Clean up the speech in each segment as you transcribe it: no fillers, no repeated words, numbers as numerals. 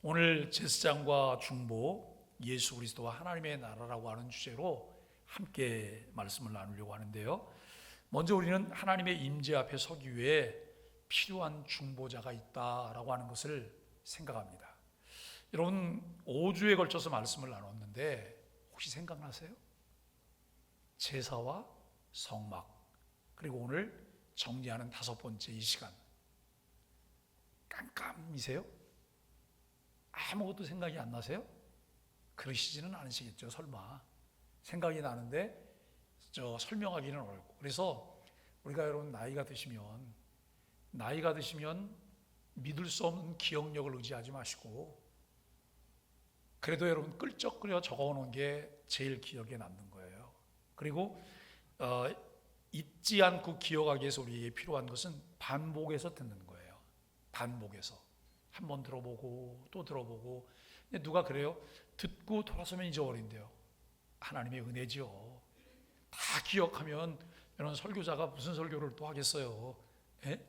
오늘 제사장과 중보, 예수 그리스도와 하나님의 나라라고 하는 주제로 함께 말씀을 나누려고 하는데요. 먼저 우리는 하나님의 임재 앞에 서기 위해 필요한 중보자가 있다라고 하는 것을 생각합니다. 여러분 5주에 걸쳐서 말씀을 나눴는데 혹시 생각나세요? 제사와 성막, 그리고 오늘 정리하는 5번째 이 시간. 깜깜이세요? 아무것도 생각이 안 나세요? 그러시지는 않으시겠죠, 설마. 생각이 나는데 설명하기는 어렵고. 그래서 우리가 여러분 나이가 드시면 믿을 수 없는 기억력을 의지하지 마시고, 그래도 여러분 끌적거려 적어놓은 게 제일 기억에 남는 거예요. 그리고 잊지 않고 기억하기 위해서 우리에게 필요한 것은 반복해서 듣는 거예요. 반복해서 한 번 들어보고 또 들어보고. 근데 누가 그래요? 듣고 돌아서면 잊어버린대요. 하나님의 은혜죠. 다 기억하면 여러분 설교자가 무슨 설교를 또 하겠어요? 예?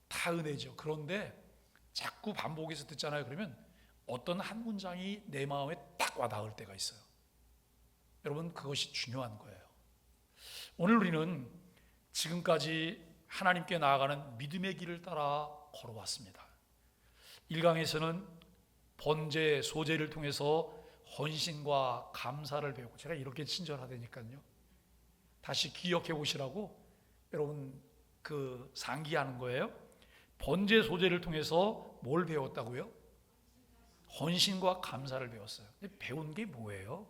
다 은혜죠. 그런데 자꾸 반복해서 듣잖아요. 그러면 어떤 한 문장이 내 마음에 딱 와닿을 때가 있어요. 여러분 그것이 중요한 거예요. 오늘 우리는 지금까지 하나님께 나아가는 믿음의 길을 따라 걸어왔습니다. 1강에서는 번제, 소제를 통해서 헌신과 감사를 배우고, 제가 이렇게 친절하다니까요. 다시 기억해 보시라고 여러분 상기하는 거예요. 번제, 소제를 통해서 뭘 배웠다고요? 헌신과 감사를 배웠어요. 근데 배운 게 뭐예요?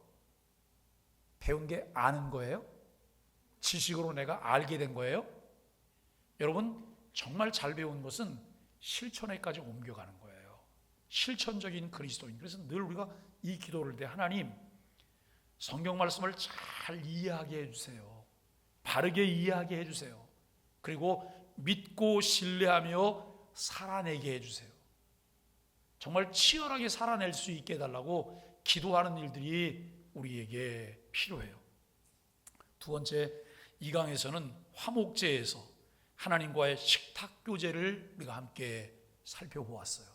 배운 게 아는 거예요? 지식으로 내가 알게 된 거예요? 여러분 정말 잘 배운 것은 실천에까지 옮겨가는 거예요. 실천적인 그리스도인. 그래서 늘 우리가 이 기도를 할 때, 하나님 성경 말씀을 잘 이해하게 해주세요. 바르게 이해하게 해주세요. 그리고 믿고 신뢰하며 살아내게 해주세요. 정말 치열하게 살아낼 수 있게 해달라고 기도하는 일들이 우리에게 필요해요. 두 번째, 2강에서는 화목제에서 하나님과의 식탁교제를 우리가 함께 살펴보았어요.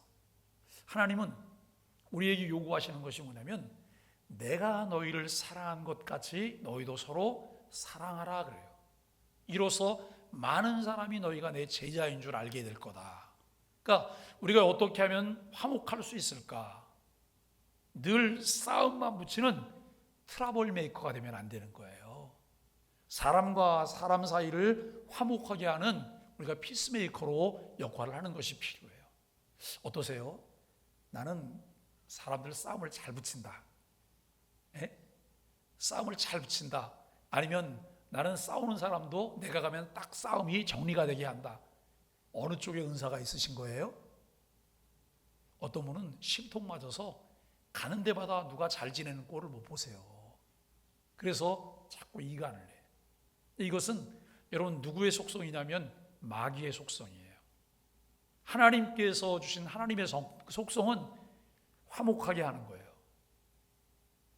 하나님은 우리에게 요구하시는 것이 뭐냐면, 내가 너희를 사랑한 것 같이 너희도 서로 사랑하라 그래요. 이로써 많은 사람이 너희가 내 제자인 줄 알게 될 거다. 그러니까 우리가 어떻게 하면 화목할 수 있을까? 늘 싸움만 붙이는 트러블 메이커가 되면 안 되는 거예요. 사람과 사람 사이를 화목하게 하는 우리가 피스메이커로 역할을 하는 것이 필요해요. 어떠세요? 나는 사람들 싸움을 잘 붙인다. 싸움을 잘 붙인다. 아니면 나는 싸우는 사람도 내가 가면 딱 싸움이 정리가 되게 한다. 어느 쪽에 은사가 있으신 거예요? 어떤 분은 심통 맞아서 가는 데마다 누가 잘 지내는 꼴을 못 보세요. 그래서 자꾸 이간을 해. 이것은 여러분 누구의 속성이냐면 마귀의 속성이에요. 하나님께서 주신 하나님의 속성은 화목하게 하는 거예요.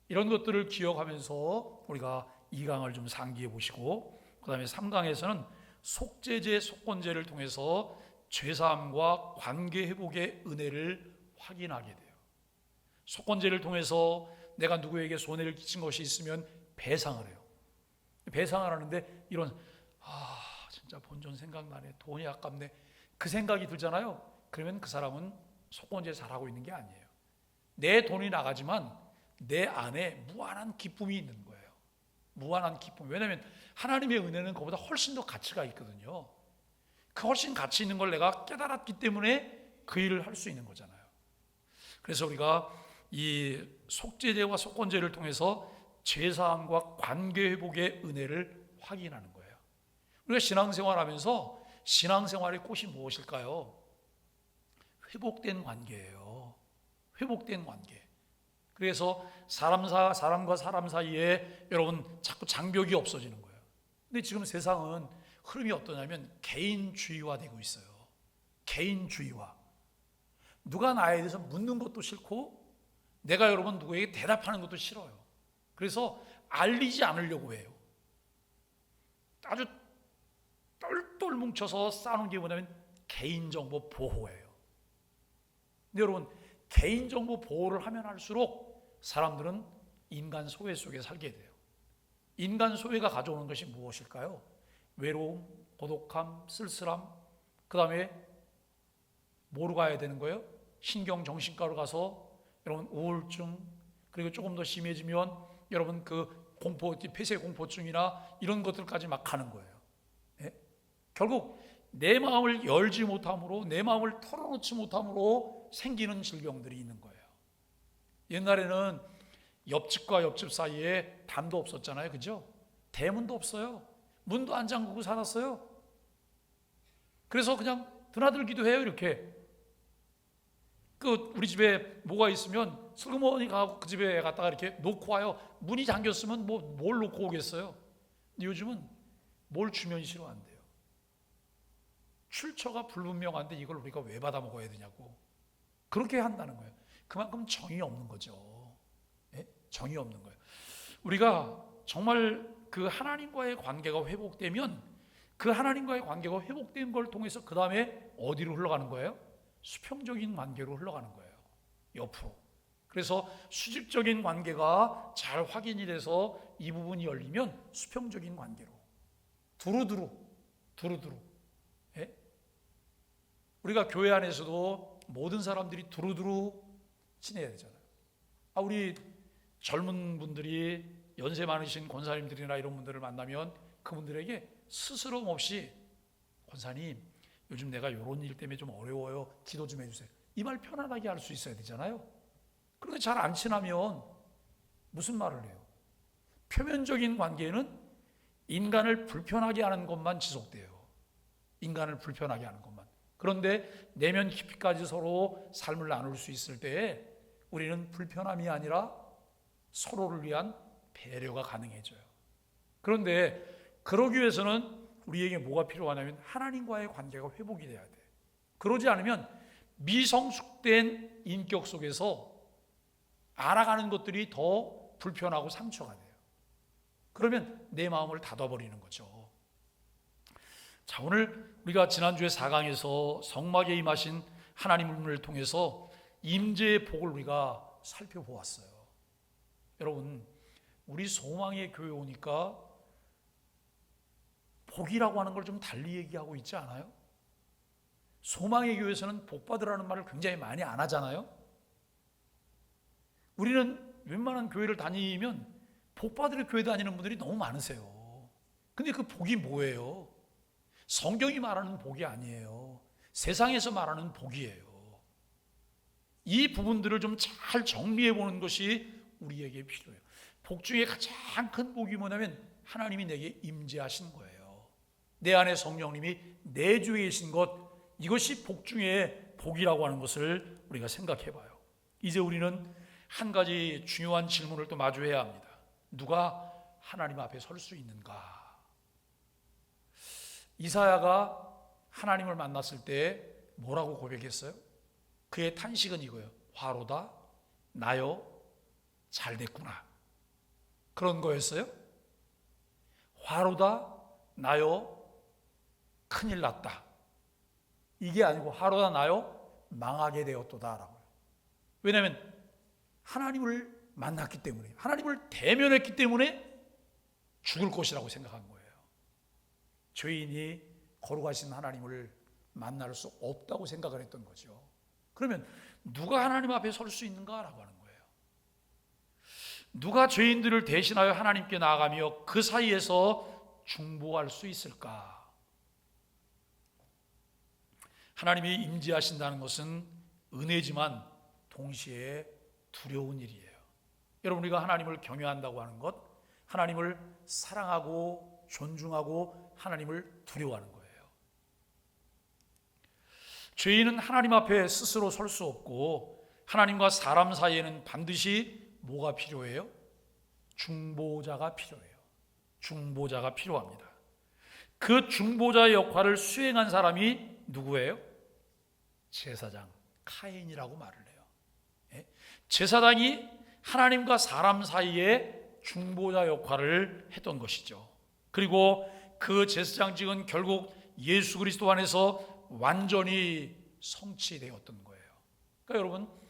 이런 것들을 기억하면서 우리가 2강을 좀 상기해 보시고, 그 다음에 3강에서는 속죄제, 속건제를 통해서 죄사함과 관계 회복의 은혜를 확인하게 돼요. 속건제를 통해서 내가 누구에게 손해를 끼친 것이 있으면 배상을 해요. 배상을 하는데 이런 진짜 본전 생각나네, 돈이 아깝네, 그 생각이 들잖아요. 그러면 그 사람은 속건제 잘하고 있는 게 아니에요. 내 돈이 나가지만 내 안에 무한한 기쁨이 있는 거예요. 무한한 기쁨. 왜냐하면 하나님의 은혜는 그보다 훨씬 더 가치가 있거든요. 그 훨씬 가치 있는 걸 내가 깨달았기 때문에 그 일을 할 수 있는 거잖아요. 그래서 우리가 이 속죄제와 속건제를 통해서 죄사함과 관계 회복의 은혜를 확인하는 거예요. 우리가 신앙생활하면서 신앙생활의 꽃이 무엇일까요? 회복된 관계예요. 회복된 관계. 그래서 사람과 사람 사이에 여러분 자꾸 장벽이 없어지는 거예요. 근데 지금 세상은 흐름이 어떠냐면 개인주의화되고 있어요. 개인주의화. 누가 나에 대해서 묻는 것도 싫고 내가 여러분 누구에게 대답하는 것도 싫어요. 그래서 알리지 않으려고 해요. 아주 똘똘 뭉쳐서 싸우는 게 뭐냐면 개인정보 보호예요. 근데 여러분 개인정보 보호를 하면 할수록 사람들은 인간 소외 속에 살게 돼요. 인간 소외가 가져오는 것이 무엇일까요? 외로움, 고독함, 쓸쓸함, 그 다음에 뭐로 가야 되는 거예요? 신경정신과로 가서 여러분 우울증, 그리고 조금 더 심해지면 여러분 그 폐쇄공포증이나 이런 것들까지 막 가는 거예요. 예? 결국 내 마음을 열지 못함으로, 내 마음을 털어놓지 못함으로 생기는 질병들이 있는 거예요. 옛날에는 옆집과 옆집 사이에 담도 없었잖아요. 그죠? 대문도 없어요. 문도 안 잠그고 살았어요. 그래서 그냥 드나들기도 해요. 이렇게 우리 집에 뭐가 있으면 슬그머니가 그 집에 갔다가 이렇게 놓고 와요. 문이 잠겼으면 뭘 놓고 오겠어요. 근데 요즘은 뭘 주면 싫어한대요. 출처가 불분명한데 이걸 우리가 왜 받아 먹어야 되냐고. 그렇게 한다는 거예요. 그만큼 정이 없는 거죠. 예? 정이 없는 거예요. 우리가 정말 그 하나님과의 관계가 회복되면, 그 하나님과의 관계가 회복된 걸 통해서 그 다음에 어디로 흘러가는 거예요? 수평적인 관계로 흘러가는 거예요. 옆으로. 그래서 수직적인 관계가 잘 확인이 돼서 이 부분이 열리면 수평적인 관계로 두루두루. 예? 우리가 교회 안에서도 모든 사람들이 두루두루 지내야 되잖아요. 우리 젊은 분들이, 연세 많으신 권사님들이나 이런 분들을 만나면 그분들에게 스스럼 없이 권사님 요즘 내가 이런 일 때문에 좀 어려워요. 기도 좀 해주세요. 이 말 편안하게 할 수 있어야 되잖아요. 그런데 잘 안 친하면 무슨 말을 해요? 표면적인 관계는 인간을 불편하게 하는 것만 지속돼요. 인간을 불편하게 하는 것만. 그런데 내면 깊이까지 서로 삶을 나눌 수 있을 때에 우리는 불편함이 아니라 서로를 위한 배려가 가능해져요. 그런데 그러기 위해서는 우리에게 뭐가 필요하냐면 하나님과의 관계가 회복이 돼야 돼. 그러지 않으면 미성숙된 인격 속에서 알아가는 것들이 더 불편하고 상처가 돼요. 그러면 내 마음을 닫아버리는 거죠. 자, 오늘 우리가 지난주에 4강에서 성막에 임하신 하나님을 통해서 임재의 복을 우리가 살펴보았어요. 여러분, 우리 소망의 교회 오니까 복이라고 하는 걸 좀 달리 얘기하고 있지 않아요? 소망의 교회에서는 복 받으라는 말을 굉장히 많이 안 하잖아요. 우리는 웬만한 교회를 다니면 복 받을 교회 다니는 분들이 너무 많으세요. 근데 그 복이 뭐예요? 성경이 말하는 복이 아니에요. 세상에서 말하는 복이에요. 이 부분들을 좀 잘 정리해 보는 것이 우리에게 필요해요. 복 중에 가장 큰 복이 뭐냐면 하나님이 내게 임재하신 거예요. 내 안에 성령님이 내주에 계신 것, 이것이 복 중에 복이라고 하는 것을 우리가 생각해 봐요. 이제 우리는 한 가지 중요한 질문을 또 마주해야 합니다. 누가 하나님 앞에 설 수 있는가? 이사야가 하나님을 만났을 때 뭐라고 고백했어요? 그의 탄식은 이거예요. 화로다 나여 잘됐구나. 그런 거였어요? 화로다 나여 큰일 났다. 이게 아니고 화로다 나여 망하게 되었도다라고요. 왜냐하면 하나님을 만났기 때문에, 하나님을 대면했기 때문에 죽을 것이라고 생각한 거예요. 죄인이 거룩하신 하나님을 만날 수 없다고 생각을 했던 거죠. 그러면 누가 하나님 앞에 설 수 있는가라고 하는 거예요. 누가 죄인들을 대신하여 하나님께 나아가며 그 사이에서 중보할 수 있을까? 하나님이 임재하신다는 것은 은혜지만 동시에 두려운 일이에요. 여러분, 우리가 하나님을 경외한다고 하는 것, 하나님을 사랑하고 존중하고 하나님을 두려워하는 거예요. 죄인은 하나님 앞에 스스로 설 수 없고 하나님과 사람 사이에는 반드시 뭐가 필요해요? 중보자가 필요해요. 중보자가 필요합니다. 그 중보자의 역할을 수행한 사람이 누구예요? 제사장 카인이라고 말을 해요. 예? 제사장이 하나님과 사람 사이에 중보자 역할을 했던 것이죠. 그리고 그 제사장직은 결국 예수 그리스도 안에서 완전히 성취되었던 거예요. 그러니까 여러분,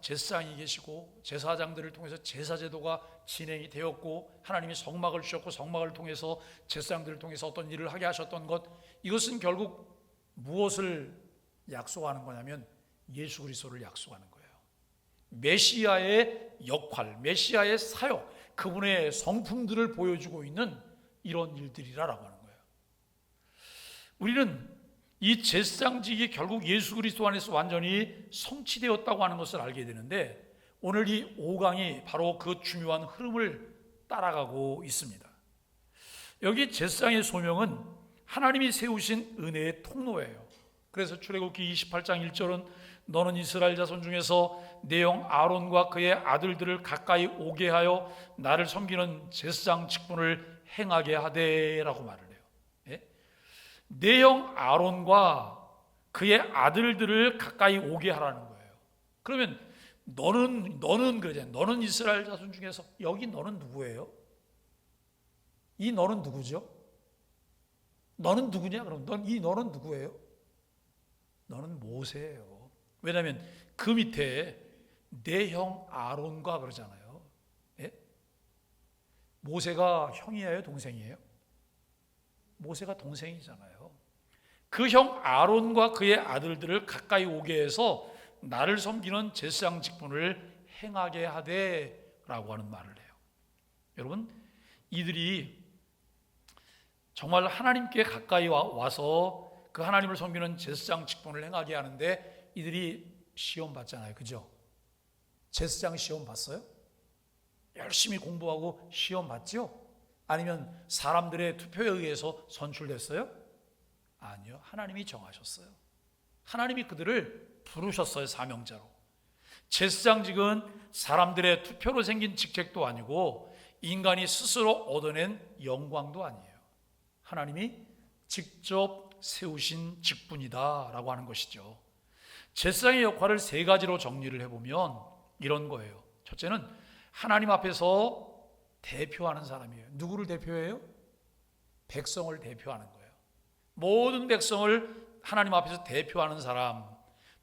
제사장이 계시고 제사장들을 통해서 제사제도가 진행이 되었고 하나님이 성막을 주셨고 성막을 통해서 제사장들을 통해서 어떤 일을 하게 하셨던 것, 이것은 결국 무엇을 약속하는 거냐면 예수 그리스도를 약속하는 거예요. 메시아의 역할, 메시아의 사역, 그분의 성품들을 보여주고 있는 이런 일들이라고 하는 거예요. 우리는 이 제사장직이 결국 예수 그리스도 안에서 완전히 성취되었다고 하는 것을 알게 되는데, 오늘 이 5강이 바로 그 중요한 흐름을 따라가고 있습니다. 여기 제사장의 소명은 하나님이 세우신 은혜의 통로예요. 그래서 출애굽기 28장 1절은 너는 이스라엘 자손 중에서 내 형 아론과 그의 아들들을 가까이 오게 하여 나를 섬기는 제사장 직분을 행하게 하되라고 말을 해요. 내 형 아론과 그의 아들들을 가까이 오게 하라는 거예요. 그러면 너는 그러잖아요. 너는 이스라엘 자손 중에서, 여기 너는 누구예요? 이 너는 누구죠? 너는 누구냐? 그럼 너는 누구예요? 너는 모세예요. 왜냐하면 그 밑에 내 형 아론과 그러잖아요. 예? 모세가 형이에요, 동생이에요? 모세가 동생이잖아요. 그 형 아론과 그의 아들들을 가까이 오게 해서 나를 섬기는 제사장 직분을 행하게 하되라고 하는 말을 해요. 여러분, 이들이 정말 하나님께 가까이 와서 그 하나님을 섬기는 제사장 직분을 행하게 하는데 이들이 시험 받잖아요. 그죠? 제사장 시험 봤어요? 열심히 공부하고 시험 봤죠? 아니면 사람들의 투표에 의해서 선출됐어요? 아니요. 하나님이 정하셨어요. 하나님이 그들을 부르셨어요. 사명자로. 제사장직은 사람들의 투표로 생긴 직책도 아니고 인간이 스스로 얻어낸 영광도 아니에요. 하나님이 직접 세우신 직분이다 라고 하는 것이죠. 제사장의 역할을 세 가지로 정리를 해보면 이런 거예요. 첫째는 하나님 앞에서 대표하는 사람이에요. 누구를 대표해요? 백성을 대표하는 거예요. 모든 백성을 하나님 앞에서 대표하는 사람.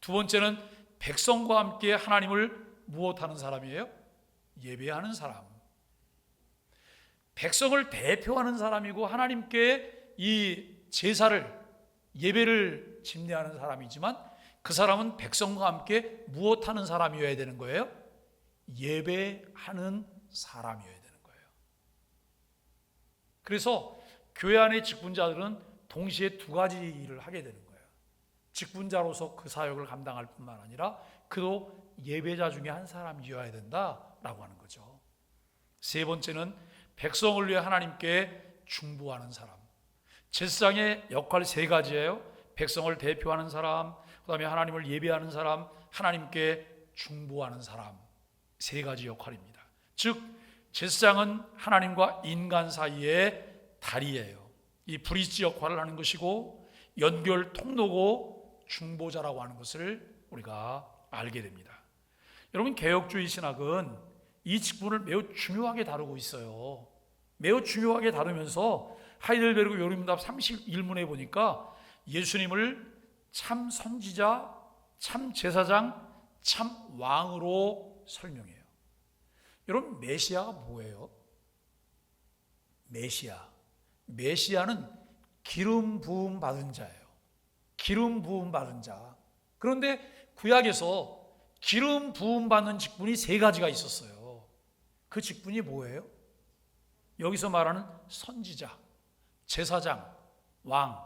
두 번째는 백성과 함께 하나님을 무엇하는 사람이에요? 예배하는 사람. 백성을 대표하는 사람이고 하나님께 이 제사를, 예배를 집례하는 사람이지만 그 사람은 백성과 함께 무엇하는 사람이어야 되는 거예요? 예배하는 사람이어야 되는 거예요. 그래서 교회 안의 직분자들은 동시에 두 가지 일을 하게 되는 거예요. 직분자로서 그 사역을 감당할 뿐만 아니라 그도 예배자 중에 한 사람이어야 된다라고 하는 거죠. 세 번째는 백성을 위해 하나님께 중보하는 사람. 제사장의 역할 세 가지예요. 백성을 대표하는 사람, 그 다음에 하나님을 예배하는 사람, 하나님께 중보하는 사람. 세 가지 역할입니다. 즉 제사장은 하나님과 인간 사이의 다리예요. 이 브리지 역할을 하는 것이고 연결 통로고 중보자라고 하는 것을 우리가 알게 됩니다. 여러분, 개혁주의 신학은 이 직분을 매우 중요하게 다루고 있어요. 매우 중요하게 다루면서 하이델베르그 요리문답 31문에 보니까 예수님을 참 선지자, 참 제사장, 참 왕으로 설명해요. 여러분, 메시아가 뭐예요? 메시아는 기름 부음 받은 자예요. 기름 부음 받은 자. 그런데 구약에서 기름 부음 받는 직분이 세 가지가 있었어요. 그 직분이 뭐예요? 여기서 말하는 선지자, 제사장, 왕.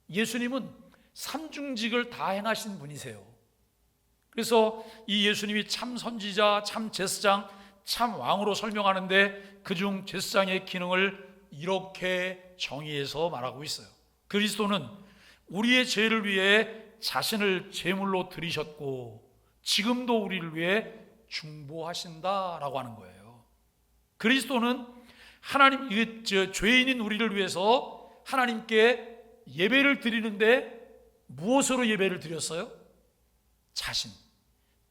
예수님은 삼중직을 다 행하신 분이세요. 그래서 이 예수님이 참 선지자, 참 제사장, 참 왕으로 설명하는데 그중 제사장의 기능을 이렇게 정의해서 말하고 있어요. 그리스도는 우리의 죄를 위해 자신을 제물로 드리셨고 지금도 우리를 위해 중보하신다라고 하는 거예요. 그리스도는 죄인인 우리를 위해서 하나님께 예배를 드리는데 무엇으로 예배를 드렸어요?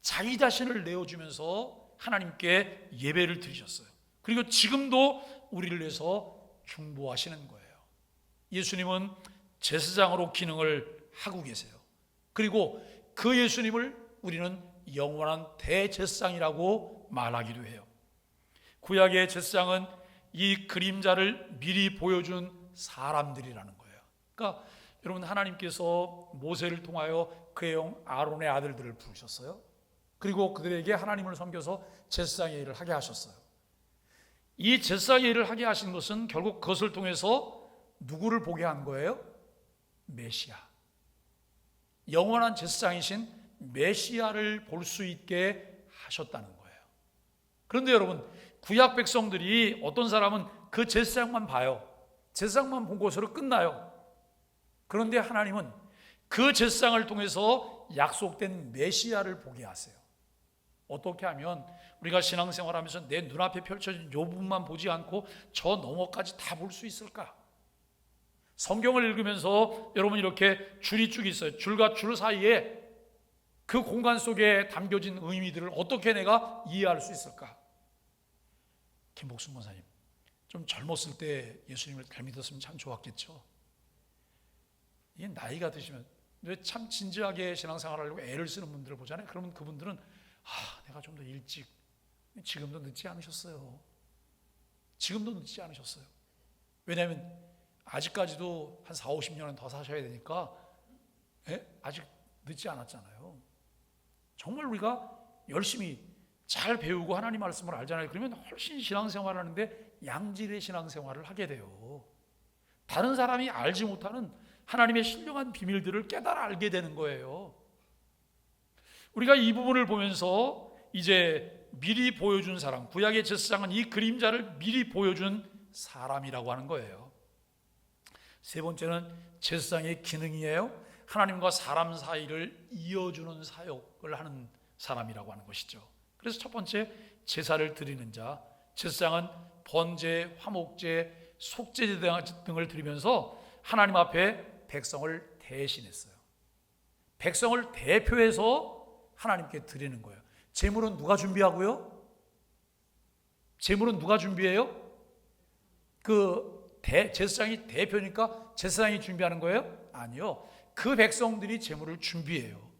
자기 자신을 내어주면서 하나님께 예배를 드리셨어요. 그리고 지금도 우리를 위해서 중보하시는 거예요. 예수님은 제사장으로 기능을 하고 계세요. 그리고 그 예수님을 우리는 영원한 대제사장이라고 말하기도 해요. 구약의 제사장은 이 그림자를 미리 보여준 사람들이라는 거예요. 그러니까 여러분, 하나님께서 모세를 통하여 그의 형 아론의 아들들을 부르셨어요. 그리고 그들에게 하나님을 섬겨서 제사장의 일을 하게 하셨어요. 이 제사장의 일을 하게 하신 것은 결국 그것을 통해서 누구를 보게 한 거예요? 메시아, 영원한 제사장이신 메시아를 볼 수 있게 하셨다는 거예요. 그런데 여러분, 구약 백성들이 어떤 사람은 그 제사장만 봐요. 제사장만 본 것으로 끝나요. 그런데 하나님은 그 제사장을 통해서 약속된 메시아를 보게 하세요. 어떻게 하면 우리가 신앙생활하면서 내 눈앞에 펼쳐진 이 부분만 보지 않고 저 너머까지 다 볼 수 있을까? 성경을 읽으면서 여러분, 이렇게 줄이 쭉 있어요. 줄과 줄 사이에 그 공간 속에 담겨진 의미들을 어떻게 내가 이해할 수 있을까? 김복순 권사님, 좀 젊었을 때 예수님을 잘 믿었으면 참 좋았겠죠. 이게 나이가 드시면 왜 참 진지하게 신앙생활을 하려고 애를 쓰는 분들을 보잖아요. 그러면 그분들은 내가 좀 더 일찍, 지금도 늦지 않으셨어요. 지금도 늦지 않으셨어요. 왜냐하면 아직까지도 한 40-50년은 더 사셔야 되니까 아직 늦지 않았잖아요. 정말 우리가 열심히 잘 배우고 하나님 말씀을 알잖아요. 그러면 훨씬 신앙생활을 하는데 양질의 신앙생활을 하게 돼요. 다른 사람이 알지 못하는 하나님의 신령한 비밀들을 깨달아 알게 되는 거예요. 우리가 이 부분을 보면서 이제 미리 보여준 사람, 구약의 제사장은 이 그림자를 미리 보여준 사람이라고 하는 거예요. 세 번째는 제사장의 기능이에요. 하나님과 사람 사이를 이어주는 사역을 하는 사람이라고 하는 것이죠. 그래서 첫 번째, 제사를 드리는 자. 제사장은 번제, 화목제, 속죄제 등을 드리면서 하나님 앞에 백성을 대신했어요. 백성을 대표해서 하나님께 드리는 거예요. 제물은 누가 준비하고요? 제물은 누가 준비해요? 제사장이 대표니까 제사장이 준비하는 거예요? 아니요. 그 백성들이 제물을 준비해요.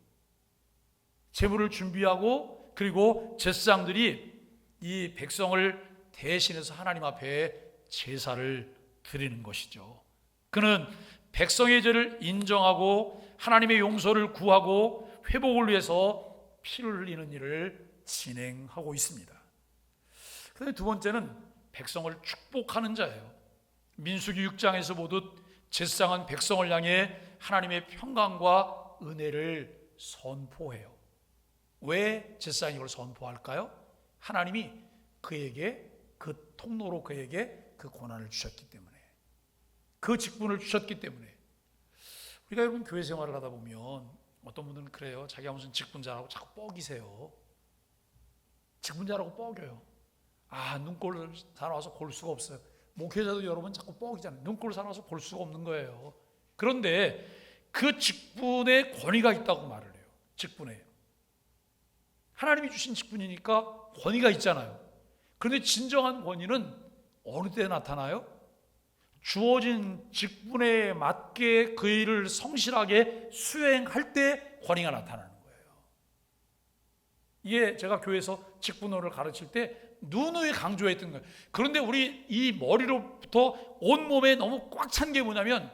제물을 준비하고, 그리고 제사장들이 이 백성을 대신해서 하나님 앞에 제사를 드리는 것이죠. 그는 백성의 죄를 인정하고 하나님의 용서를 구하고 회복을 위해서 피를 흘리는 일을 진행하고 있습니다. 그다음에 두 번째는 백성을 축복하는 자예요. 민수기 6장에서 보듯 제사장은 백성을 향해 하나님의 평강과 은혜를 선포해요. 왜 제사장이 이걸 선포할까요? 하나님이 그에게, 그 통로로 그에게 그 권한을 주셨기 때문에, 그 직분을 주셨기 때문에. 우리가 여러분 교회 생활을 하다 보면 어떤 분들은 그래요. 자기가 무슨 직분자라고 자꾸 뻐기세요. 직분자라고 뻐겨요. 눈꼴을 사놔서 볼 수가 없어요. 목회자도 여러분 자꾸 뻐기잖아요. 눈꼴을 사놔서 볼 수가 없는 거예요. 그런데 그 직분에 권위가 있다고 말을 해요. 직분에. 하나님이 주신 직분이니까 권위가 있잖아요. 그런데 진정한 권위는 어느 때 나타나요? 주어진 직분에 맞게 그 일을 성실하게 수행할 때 권위가 나타나는 거예요. 이게 제가 교회에서 직분호를 가르칠 때 누누이 강조했던 거예요. 그런데 우리 이 머리로부터 온몸에 너무 꽉 찬 게 뭐냐면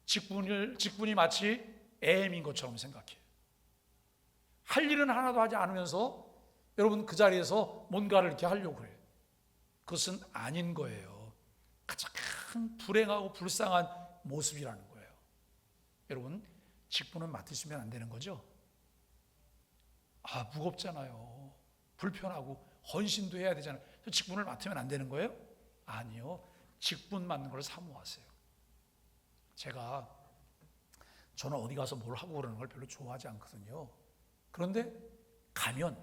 직분이 마치 애엠인 것처럼 생각해요. 할 일은 하나도 하지 않으면서 여러분 그 자리에서 뭔가를 이렇게 하려고 해요. 그것은 아닌 거예요. 가장 불행하고 불쌍한 모습이라는 거예요. 여러분, 직분은 맡으시면 안 되는 거죠? 무겁잖아요. 불편하고 헌신도 해야 되잖아요. 직분을 맡으면 안 되는 거예요? 아니요. 직분 맡는 걸 사모하세요. 저는 어디 가서 뭘 하고 그러는 걸 별로 좋아하지 않거든요. 그런데 가면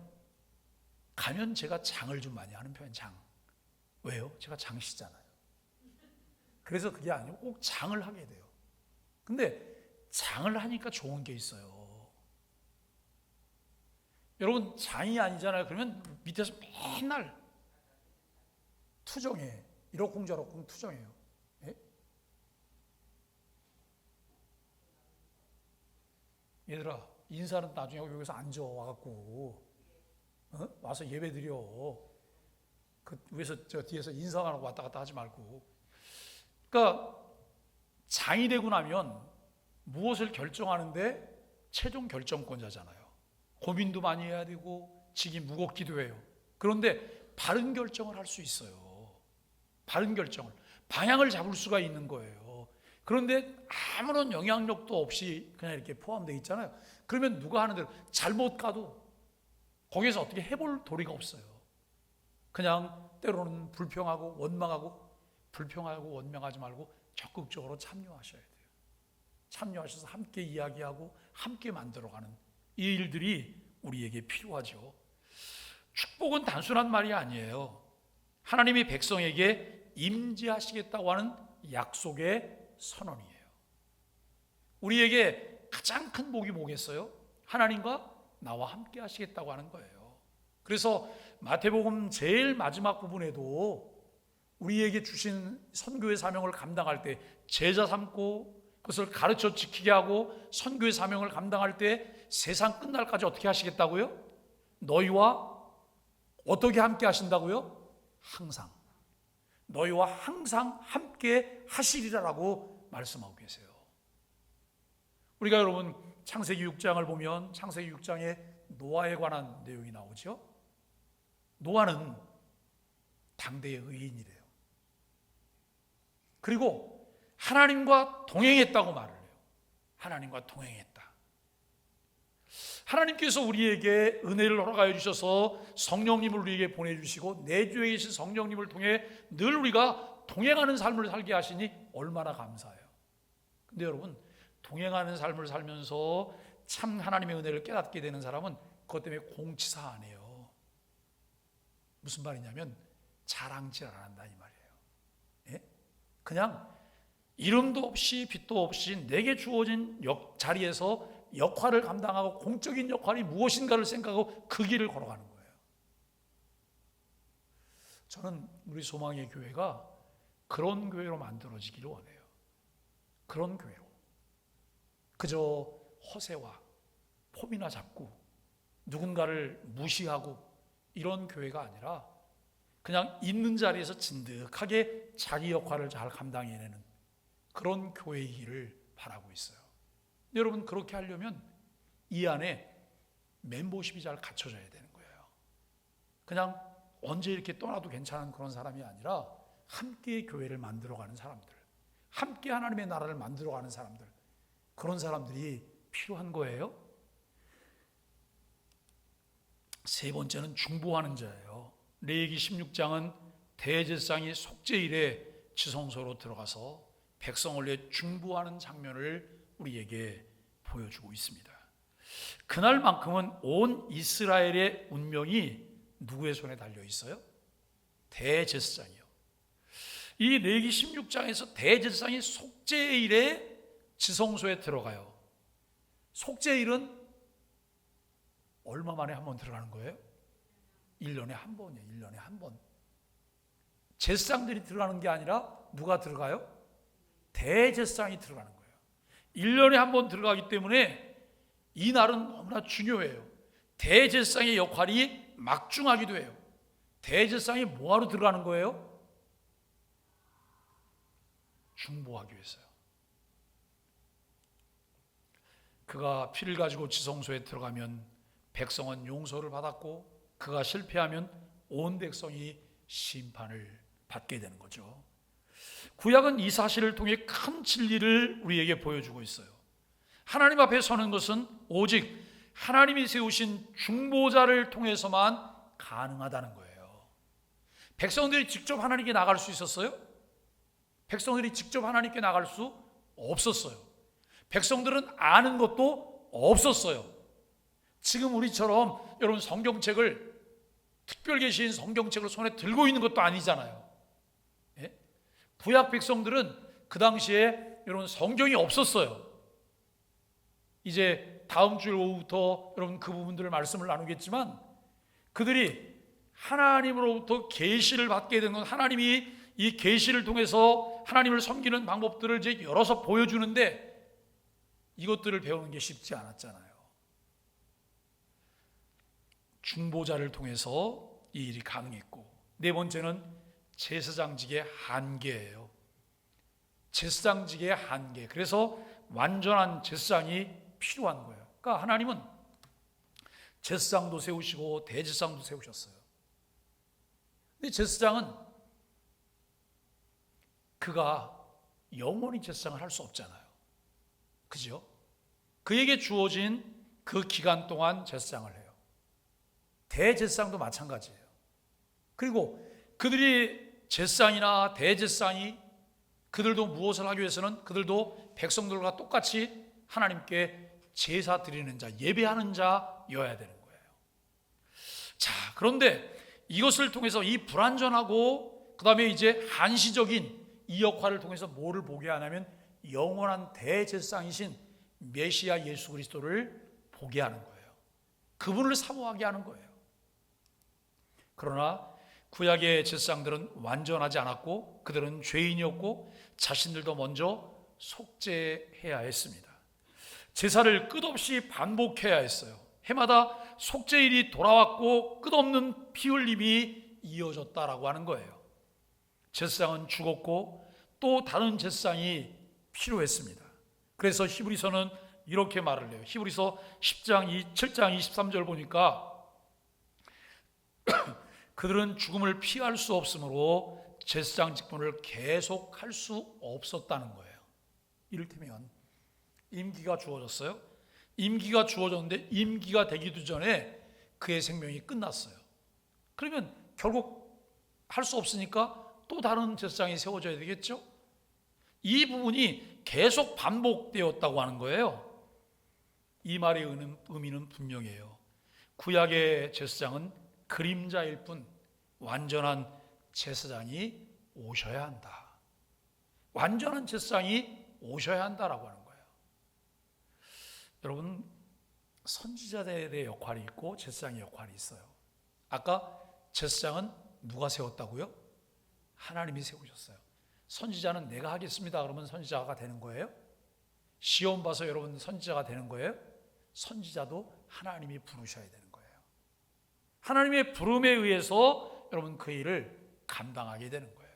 제가 장을 좀 많이 하는 편이에요. 장. 왜요? 제가 장시잖아요. 그래서 그게 아니고 꼭 장을 하게 돼요. 근데 장을 하니까 좋은 게 있어요. 여러분, 장이 아니잖아요. 그러면 밑에서 맨날 투정해. 이러쿵저러쿵 투정해요. 예? 얘들아, 인사는 나중에 여기서 앉아 와갖고 와서 예배 드려. 그 위에서 저 뒤에서 인사하고 왔다 갔다 하지 말고. 그러니까 장이 되고 나면 무엇을 결정하는데 최종 결정권자잖아요. 고민도 많이 해야 되고 직이 무겁기도 해요. 그런데 바른 결정을 할 수 있어요. 바른 결정을, 방향을 잡을 수가 있는 거예요. 그런데 아무런 영향력도 없이 그냥 이렇게 포함되어 있잖아요. 그러면 누가 하는 대로 잘못 가도 거기에서 어떻게 해볼 도리가 없어요. 그냥 때로는 불평하고 원망하고, 불평하고 원망하지 말고 적극적으로 참여하셔야 돼요. 참여하셔서 함께 이야기하고 함께 만들어가는 이 일들이 우리에게 필요하죠. 축복은 단순한 말이 아니에요. 하나님이 백성에게 임재하시겠다고 하는 약속의 선언이에요. 우리에게 가장 큰 복이 뭐겠어요? 하나님과 나와 함께 하시겠다고 하는 거예요. 그래서 마태복음 제일 마지막 부분에도 우리에게 주신 선교의 사명을 감당할 때 제자 삼고 그것을 가르쳐 지키게 하고 선교의 사명을 감당할 때 세상 끝날까지 어떻게 하시겠다고요? 너희와 어떻게 함께 하신다고요? 항상. 너희와 항상 함께 하시리라라고 말씀하고 계세요. 우리가 여러분 창세기 6장을 보면 창세기 6장에 노아에 관한 내용이 나오죠. 노아는 당대의 의인이래요. 그리고 하나님과 동행했다고 말을 해요. 하나님과 동행했다. 하나님께서 우리에게 은혜를 허락하여 주셔서 성령님을 우리에게 보내주시고 내주에 계신 성령님을 통해 늘 우리가 동행하는 삶을 살게 하시니 얼마나 감사해요. 근데 여러분, 동행하는 삶을 살면서 참 하나님의 은혜를 깨닫게 되는 사람은 그것 때문에 공치사 안 해요. 무슨 말이냐면 자랑질 안 한다 이 말이에요. 예? 그냥 이름도 없이 빛도 없이 내게 주어진 자리에서 역할을 감당하고 공적인 역할이 무엇인가를 생각하고 그 길을 걸어가는 거예요. 저는 우리 소망의 교회가 그런 교회로 만들어지기를 원해요. 그런 교회로. 그저 허세와 폼이나 잡고 누군가를 무시하고 이런 교회가 아니라 그냥 있는 자리에서 진득하게 자기 역할을 잘 감당해내는 그런 교회이기를 바라고 있어요. 여러분, 그렇게 하려면 이 안에 멤버십이 잘 갖춰져야 되는 거예요. 그냥 언제 이렇게 떠나도 괜찮은 그런 사람이 아니라 함께 교회를 만들어가는 사람들, 함께 하나님의 나라를 만들어가는 사람들, 그런 사람들이 필요한 거예요. 세 번째는 중보하는 자예요. 레위기 16장은 대제사장이 속죄일에 지성소로 들어가서 백성을 위해 중보하는 장면을 우리에게 보여주고 있습니다. 그날만큼은 온 이스라엘의 운명이 누구의 손에 달려 있어요? 대제사장이요. 이 레위기 16장에서 대제사장이 속죄일에 지성소에 들어가요. 속죄일은 얼마 만에 한 번 들어가는 거예요? 1년에 한 번이에요. 1년에 한 번. 제사장들이 들어가는 게 아니라 누가 들어가요? 대제사장이 들어가는 거예요. 1년에 한 번 들어가기 때문에 이 날은 너무나 중요해요. 대제사장의 역할이 막중하기도 해요. 대제사장이 뭐하러 들어가는 거예요? 중보하기 위해서요. 그가 피를 가지고 지성소에 들어가면 백성은 용서를 받았고 그가 실패하면 온 백성이 심판을 받게 되는 거죠. 구약은 이 사실을 통해 큰 진리를 우리에게 보여주고 있어요. 하나님 앞에 서는 것은 오직 하나님이 세우신 중보자를 통해서만 가능하다는 거예요. 백성들이 직접 하나님께 나갈 수 있었어요? 백성들이 직접 하나님께 나갈 수 없었어요. 백성들은 아는 것도 없었어요. 지금 우리처럼 여러분 성경책을 특별 계시인 성경책을 손에 들고 있는 것도 아니잖아요. 예? 구약 백성들은 그 당시에 여러분 성경이 없었어요. 이제 다음 주 오후부터 여러분 그 부분들을 말씀을 나누겠지만 그들이 하나님으로부터 계시를 받게 된 건 하나님이 이 계시를 통해서 하나님을 섬기는 방법들을 이제 열어서 보여주는데 이것들을 배우는 게 쉽지 않았잖아요. 중보자를 통해서 이 일이 가능했고, 네 번째는 제사장직의 한계예요. 제사장직의 한계. 그래서 완전한 제사장이 필요한 거예요. 그러니까 하나님은 제사장도 세우시고 대제사장도 세우셨어요. 근데 제사장은 그가 영원히 제사장을 할 수 없잖아요. 그죠? 그에게 주어진 그 기간 동안 제사장을 해요. 대제사장도 마찬가지예요. 그리고 그들이 제사장이나 대제사장이 그들도 무엇을 하기 위해서는 그들도 백성들과 똑같이 하나님께 제사 드리는 자, 예배하는 자여야 되는 거예요. 자, 그런데 이것을 통해서 이 불완전하고 그 다음에 이제 한시적인 이 역할을 통해서 뭐를 보게 하냐면 영원한 대제사장이신 메시아 예수 그리스도를 보게 하는 거예요. 그분을 사모하게 하는 거예요. 그러나 구약의 제사장들은 완전하지 않았고 그들은 죄인이었고 자신들도 먼저 속죄해야 했습니다. 제사를 끝없이 반복해야 했어요. 해마다 속죄일이 돌아왔고 끝없는 피 흘림이 이어졌다라고 하는 거예요. 제사장은 죽었고 또 다른 제사장이 필요했습니다. 그래서 히브리서는 이렇게 말을 해요. 히브리서 7장 23절 보니까 그들은 죽음을 피할 수 없으므로 제사장 직분을 계속할 수 없었다는 거예요. 이를테면 임기가 주어졌어요. 임기가 주어졌는데 임기가 되기도 전에 그의 생명이 끝났어요. 그러면 결국 할 수 없으니까 또 다른 제사장이 세워져야 되겠죠? 이 부분이 계속 반복되었다고 하는 거예요. 이 말의 의미는 분명해요. 구약의 제사장은 그림자일 뿐 완전한 제사장이 오셔야 한다. 완전한 제사장이 오셔야 한다라고 하는 거예요. 여러분, 선지자들의 역할이 있고 제사장의 역할이 있어요. 아까 제사장은 누가 세웠다고요? 하나님이 세우셨어요. 선지자는 내가 하겠습니다 그러면 선지자가 되는 거예요? 시험 봐서 여러분 선지자가 되는 거예요? 선지자도 하나님이 부르셔야 되는 거예요. 하나님의 부름에 의해서 여러분 그 일을 감당하게 되는 거예요.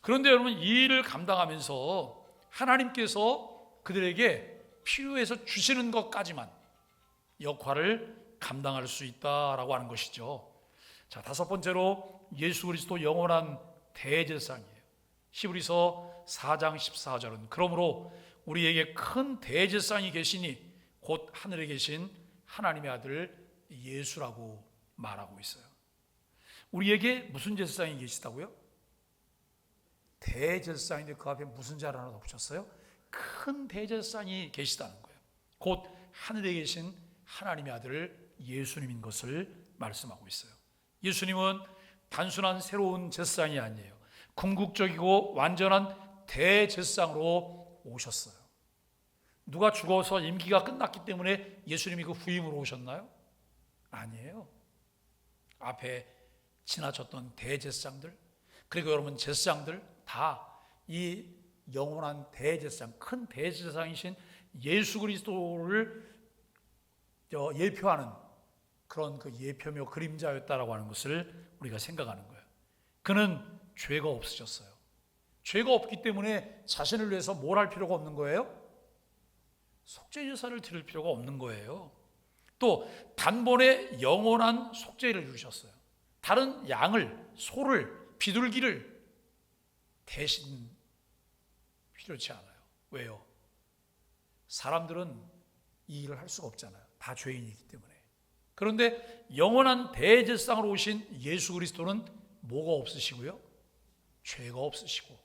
그런데 여러분 이 일을 감당하면서 하나님께서 그들에게 필요해서 주시는 것까지만 역할을 감당할 수 있다라고 하는 것이죠. 자, 다섯 번째로 예수 그리스도 영원한 대제사장이에요. 히브리서 4장 14절은 그러므로 우리에게 큰 대제사장이 계시니 곧 하늘에 계신 하나님의 아들 예수라고 말하고 있어요. 우리에게 무슨 제사장이 계시다고요? 대제사장인데 그 앞에 무슨 자 하나 덧붙였어요? 큰 대제사장이 계시다는 거예요. 곧 하늘에 계신 하나님의 아들 예수님인 것을 말씀하고 있어요. 예수님은 단순한 새로운 제사장이 아니에요. 궁극적이고 완전한 대제사장으로 오셨어요. 누가 죽어서 임기가 끝났기 때문에 예수님이 그 후임으로 오셨나요? 아니에요. 앞에 지나쳤던 대제사장들, 그리고 여러분 제사장들 다 이 영원한 대제사장, 큰 대제사장이신 예수 그리스도를 예표하는 그런 그 예표며 그림자였다라고 하는 것을 우리가 생각하는 거예요. 그는 죄가 없으셨어요. 죄가 없기 때문에 자신을 위해서 뭘 할 필요가 없는 거예요? 속죄 제사를 드릴 필요가 없는 거예요. 또 단번에 영원한 속죄를 이루셨어요. 다른 양을, 소를, 비둘기를 대신 필요치 않아요. 왜요? 사람들은 이 일을 할 수가 없잖아요. 다 죄인이기 때문에. 그런데 영원한 대제사장으로 오신 예수 그리스도는 뭐가 없으시고요? 죄가 없으시고,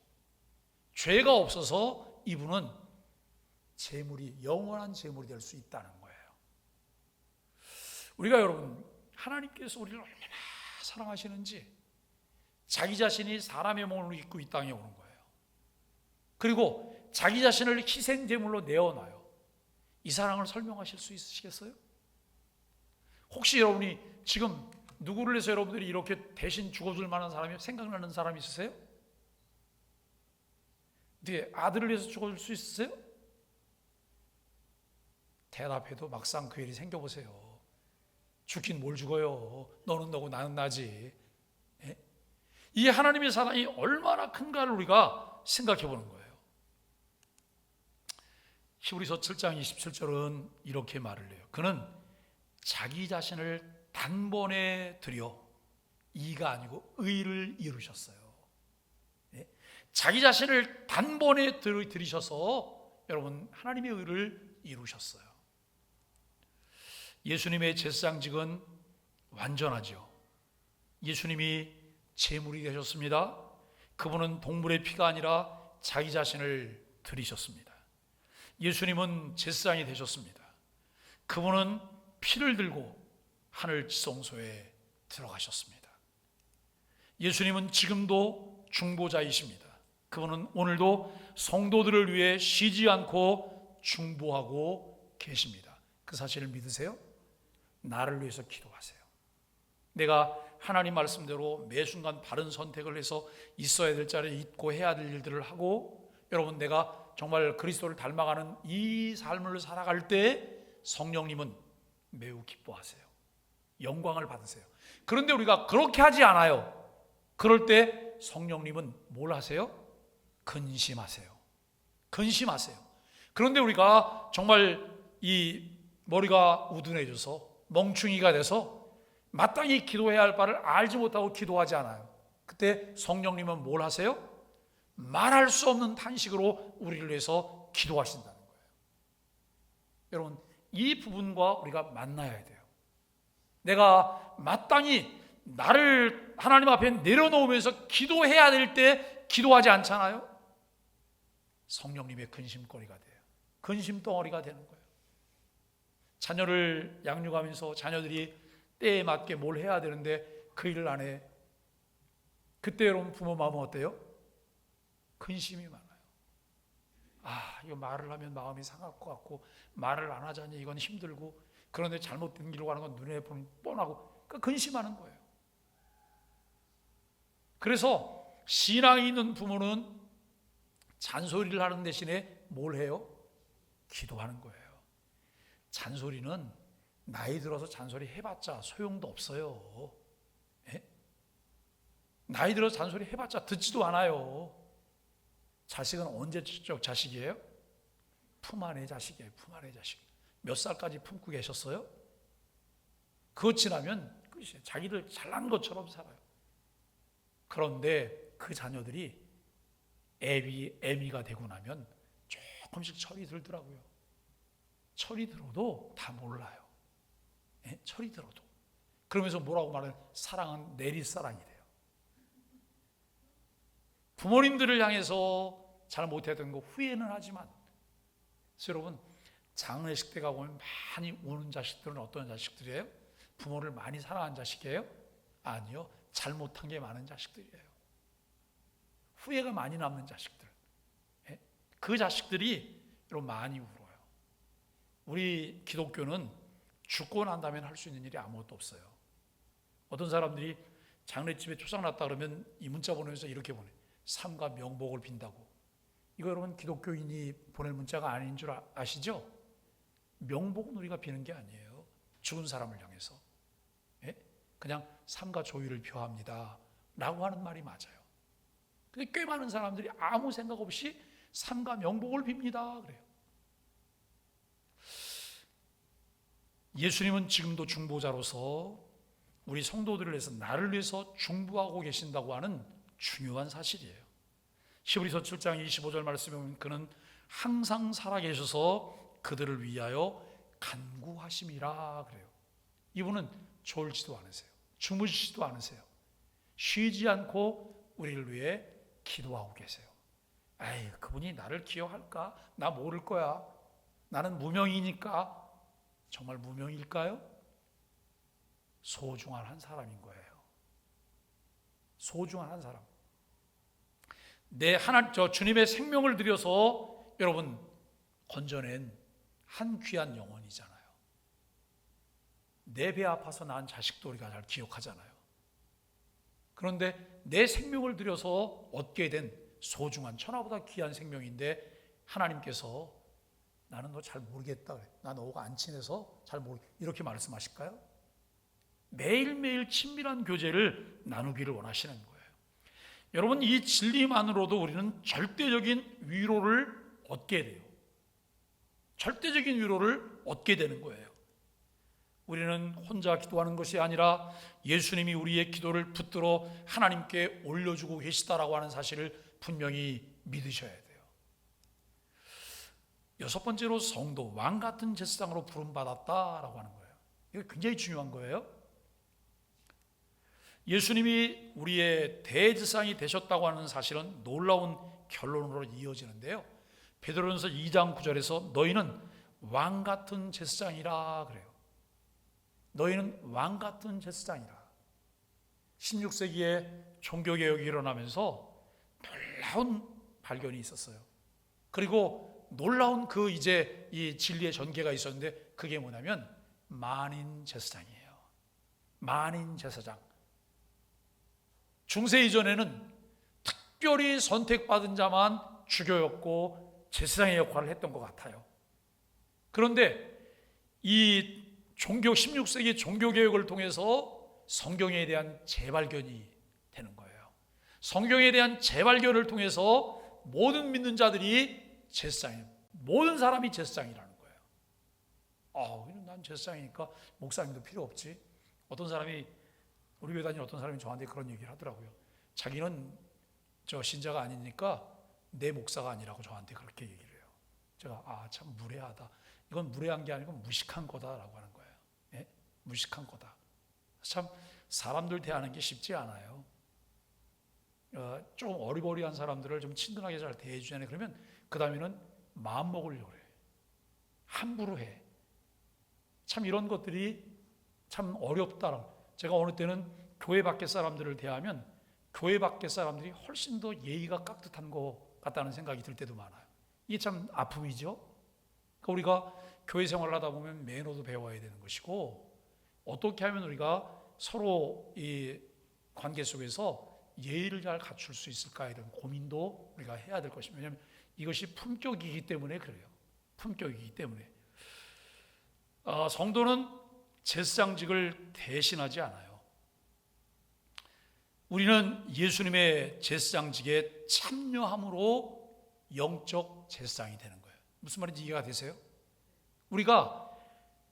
죄가 없어서 이분은 제물이 영원한 제물이 될 수 있다는 거예요. 우리가 여러분 하나님께서 우리를 얼마나 사랑하시는지 자기 자신이 사람의 몸을 입고 이 땅에 오는 거예요. 그리고 자기 자신을 희생 제물로 내어놔요. 이 사랑을 설명하실 수 있으시겠어요? 혹시 여러분이 지금 누구를 해서 여러분들이 이렇게 대신 죽어줄 만한 사람이 생각나는 사람 있으세요? 네, 아들을 위해서 죽어줄 수 있으세요? 대답해도 막상 그 일이 생겨보세요. 죽긴 뭘 죽어요. 너는 너고 나는 나지. 예? 이 하나님의 사랑이 얼마나 큰가를 우리가 생각해 보는 거예요. 히브리서 7장 27절은 이렇게 말을 해요. 그는 자기 자신을 단번에 드려 이가 아니고 의를 이루셨어요. 예? 자기 자신을 단번에 들이셔서 여러분 하나님의 의를 이루셨어요. 예수님의 제사장직은 완전하죠. 예수님이 제물이 되셨습니다. 그분은 동물의 피가 아니라 자기 자신을 드리셨습니다. 예수님은 제사장이 되셨습니다. 그분은 피를 들고 하늘 지성소에 들어가셨습니다. 예수님은 지금도 중보자이십니다. 그분은 오늘도 성도들을 위해 쉬지 않고 중보하고 계십니다. 그 사실을 믿으세요? 나를 위해서 기도하세요. 내가 하나님 말씀대로 매 순간 바른 선택을 해서 있어야 될 자리에 있고 해야 될 일들을 하고, 여러분 내가 정말 그리스도를 닮아가는 이 삶을 살아갈 때 성령님은 매우 기뻐하세요. 영광을 받으세요. 그런데 우리가 그렇게 하지 않아요. 그럴 때 성령님은 뭘 하세요? 근심하세요. 근심하세요. 그런데 우리가 정말 이 머리가 우둔해져서 멍충이가 돼서 마땅히 기도해야 할 바를 알지 못하고 기도하지 않아요. 그때 성령님은 뭘 하세요? 말할 수 없는 탄식으로 우리를 위해서 기도하신다는 거예요. 여러분 이 부분과 우리가 만나야 돼요. 내가 마땅히 나를 하나님 앞에 내려놓으면서 기도해야 될 때 기도하지 않잖아요. 성령님의 근심거리가 돼요. 근심덩어리가 되는 거예요. 자녀를 양육하면서 자녀들이 때에 맞게 뭘 해야 되는데 그 일을 안 해. 그때 여러분 부모 마음은 어때요? 근심이 많아요. 이거 말을 하면 마음이 상할 것 같고, 말을 안 하자니 이건 힘들고, 그런데 잘못된 길로 가는 건 눈에 보니 뻔하고, 그러니까 근심하는 거예요. 그래서 신앙이 있는 부모는 잔소리를 하는 대신에 뭘 해요? 기도하는 거예요. 잔소리는 나이 들어서 잔소리 해봤자 소용도 없어요. 예? 나이 들어서 잔소리 해봤자 듣지도 않아요. 자식은 언제적 자식이에요? 품 안의 자식이에요. 품 안의 자식. 몇 살까지 품고 계셨어요? 그것 지나면 자기들 잘난 것처럼 살아요. 그런데 그 자녀들이 애미가 되고 나면 조금씩 철이 들더라고요. 철이 들어도 다 몰라요. 예? 철이 들어도. 그러면서 뭐라고 말해요? 사랑은 내리사랑이 돼요. 부모님들을 향해서 잘 못했던 거 후회는 하지만, 여러분 장례식 때 가보면 많이 우는 자식들은 어떤 자식들이에요? 부모를 많이 사랑한 자식이에요? 아니요, 잘못한 게 많은 자식들이에요. 후회가 많이 남는 자식들. 예? 그 자식들이 여러분 많이 울어요. 우리 기독교는 죽고 난 다음에 할 수 있는 일이 아무것도 없어요. 어떤 사람들이 장례집에 초상 났다 그러면 이 문자 보내면서 이렇게 보내. 삶과 명복을 빈다고. 이거 여러분 기독교인이 보낼 문자가 아닌 줄 아시죠? 명복은 우리가 비는 게 아니에요. 죽은 사람을 향해서. 예? 그냥 삶과 조의를 표합니다 라고 하는 말이 맞아요. 근데 꽤 많은 사람들이 아무 생각 없이 삶과 명복을 빕니다 그래요. 예수님은 지금도 중보자로서 우리 성도들을 위해서, 나를 위해서 중보하고 계신다고 하는 중요한 사실이에요. 히브리서 7장 25절 말씀에 보면 그는 항상 살아계셔서 그들을 위하여 간구하심이라 그래요. 이분은 졸지도 않으세요. 주무시지도 않으세요. 쉬지 않고 우리를 위해 기도하고 계세요. 그분이 나를 기억할까? 나 모를 거야. 나는 무명이니까. 정말 무명일까요? 소중한 한 사람인 거예요. 소중한 한 사람. 주님의 생명을 들여서 여러분 건져낸 한 귀한 영혼이잖아요. 내 배 아파서 낳은 자식도 우리가 잘 기억하잖아요. 그런데 내 생명을 들여서 얻게 된 소중한, 천하보다 귀한 생명인데 하나님께서 나는 너 잘 모르겠다 그래. 나 너가 안 친해서 잘 모르, 이렇게 말씀하실까요? 매일매일 친밀한 교제를 나누기를 원하시는 거예요. 여러분, 이 진리만으로도 우리는 절대적인 위로를 얻게 돼요. 절대적인 위로를 얻게 되는 거예요. 우리는 혼자 기도하는 것이 아니라 예수님이 우리의 기도를 붙들어 하나님께 올려주고 계시다라고 하는 사실을 분명히 믿으셔야 돼요. 여섯 번째로 성도, 왕 같은 제사장으로 부름받았다라고 하는 거예요. 이거 굉장히 중요한 거예요. 예수님이 우리의 대제사장이 되셨다고 하는 사실은 놀라운 결론으로 이어지는데요. 베드로전서 2장 9절에서 너희는 왕 같은 제사장이라 그래요. 너희는 왕 같은 제사장이라. 16세기에 종교개혁이 일어나면서 놀라운 발견이 있었어요. 그리고 놀라운 이제 이 진리의 전개가 있었는데 그게 뭐냐면 만인 제사장이에요. 만인 제사장. 중세 이전에는 특별히 선택받은 자만 주교였고 제사장의 역할을 했던 것 같아요. 그런데 이 16세기 종교개혁을 통해서 성경에 대한 재발견이 되는 거예요. 성경에 대한 재발견을 통해서 모든 믿는 자들이 제사장이에요. 모든 사람이 제사장이라는 거예요. 난 제사장이니까 목사님도 필요 없지. 어떤 사람이 우리 교회 다니는 어떤 사람이 저한테 그런 얘기를 하더라고요. 자기는 저 신자가 아니니까 내 목사가 아니라고 저한테 그렇게 얘기를 해요. 제가 참 무례하다. 이건 무례한 게 아니고 무식한 거다라고 하는 거예요. 예? 무식한 거다. 참 사람들 대하는 게 쉽지 않아요. 좀 어리버리한 사람들을 좀 친근하게 잘 대해주잖아요. 그러면 그 다음에는 마음 먹으려고 해. 함부로 해. 참 이런 것들이 참 어렵다라고. 제가 어느 때는 교회 밖의 사람들을 대하면 교회 밖의 사람들이 훨씬 더 예의가 깍듯한 것 같다는 생각이 들 때도 많아요. 이게 참 아픔이죠. 그러니까 우리가 교회 생활을 하다 보면 매너도 배워야 되는 것이고 어떻게 하면 우리가 서로 이 관계 속에서 예의를 잘 갖출 수 있을까 이런 고민도 우리가 해야 될 것입니다. 왜냐하면 이것이 품격이기 때문에 그래요. 품격이기 때문에. 성도는 제사장직을 대신하지 않아요. 우리는 예수님의 제사장직에 참여함으로 영적 제사장이 되는 거예요. 무슨 말인지 이해가 되세요? 우리가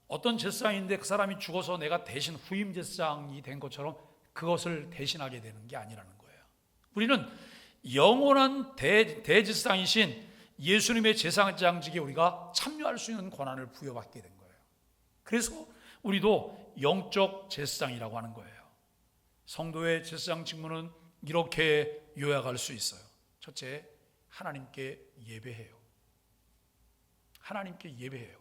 어떤 제사장인데 그 사람이 죽어서 내가 대신 후임 제사장이 된 것처럼 그것을 대신하게 되는 게 아니라는 거예요. 우리는 영원한 대제사장이신 예수님의 제사장직에 우리가 참여할 수 있는 권한을 부여받게 된 거예요. 그래서 우리도 영적 제사장이라고 하는 거예요. 성도의 제사장 직무는 이렇게 요약할 수 있어요. 첫째, 하나님께 예배해요. 하나님께 예배해요.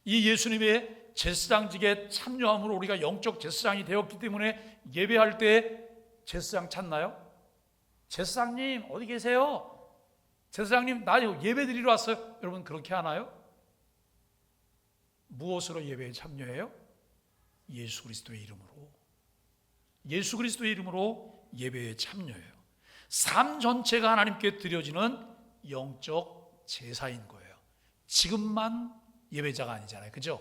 이 예수님의 제사장직에 참여함으로 우리가 영적 제사장이 되었기 때문에 예배할 때 제사장 찾나요? 제사장님 어디 계세요? 제사장님 나 예배 드리러 왔어요. 여러분 그렇게 하나요? 무엇으로 예배에 참여해요? 예수 그리스도의 이름으로. 예수 그리스도의 이름으로 예배에 참여해요. 삶 전체가 하나님께 드려지는 영적 제사인 거예요. 지금만 예배자가 아니잖아요. 그죠?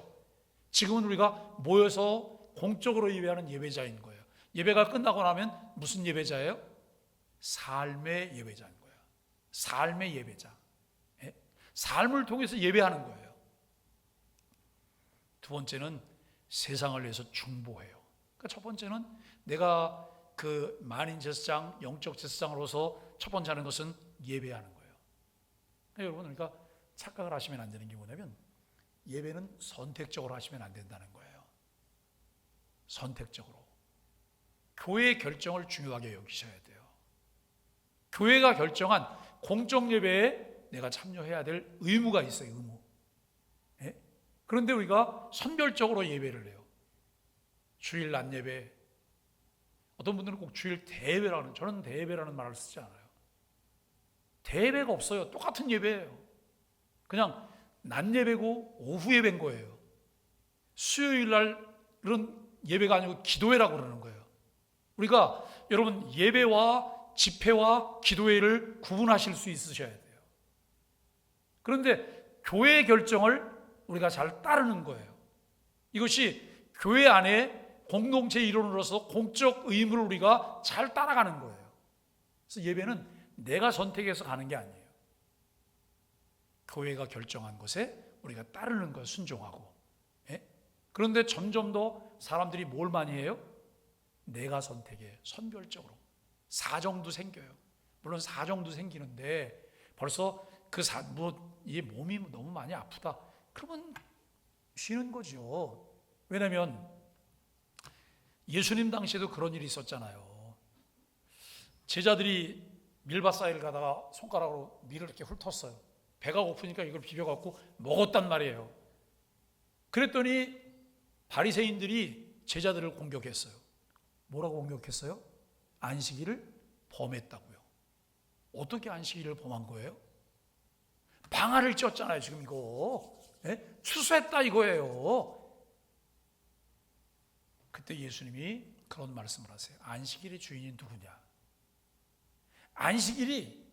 지금은 우리가 모여서 공적으로 예배하는 예배자인 거예요. 예배가 끝나고 나면 무슨 예배자예요? 삶의 예배자인 거예요. 삶의 예배자. 삶을 통해서 예배하는 거예요. 두 번째는 세상을 위해서 중보해요. 그러니까 첫 번째는 내가 그 만인 제사장, 영적 제사장으로서 첫 번째 하는 것은 예배하는 거예요. 그러니까 여러분, 그러니까 착각을 하시면 안 되는 게 뭐냐면 예배는 선택적으로 하시면 안 된다는 거예요. 선택적으로. 교회의 결정을 중요하게 여기셔야 돼요. 교회가 결정한 공적 예배에 내가 참여해야 될 의무가 있어요. 의무. 예? 그런데 우리가 선별적으로 예배를 해요. 주일 낮 예배. 어떤 분들은 꼭 주일 대예배라는, 저는 대예배라는 말을 쓰지 않아요. 대예배가 없어요. 똑같은 예배예요. 그냥 낮 예배고 오후 예배인 거예요. 수요일 날은 예배가 아니고 기도회라고 그러는 거예요. 우리가 여러분 예배와 집회와 기도회를 구분하실 수 있으셔야 돼요. 그런데 교회의 결정을 우리가 잘 따르는 거예요. 이것이 교회 안에 공동체 일원으로서 공적 의무를 우리가 잘 따라가는 거예요. 그래서 예배는 내가 선택해서 가는 게 아니에요. 교회가 결정한 것에 우리가 따르는 것, 순종하고. 예? 그런데 점점 더 사람들이 뭘 많이 해요? 내가 선택해, 선별적으로. 사정도 생겨요. 물론 사정도 생기는데 벌써 이 몸이 너무 많이 아프다. 그러면 쉬는 거죠. 왜냐하면 예수님 당시에도 그런 일이 있었잖아요. 제자들이 밀밭사이를 가다가 손가락으로 밀을 이렇게 훑었어요. 배가 고프니까 이걸 비벼갖고 먹었단 말이에요. 그랬더니 바리새인들이 제자들을 공격했어요. 뭐라고 공격했어요? 안식일을 범했다고요. 어떻게 안식일을 범한 거예요? 방아를 찧었잖아요. 지금 이거 추수했다 이거예요. 그때 예수님이 그런 말씀을 하세요. 안식일의 주인이 누구냐? 안식일이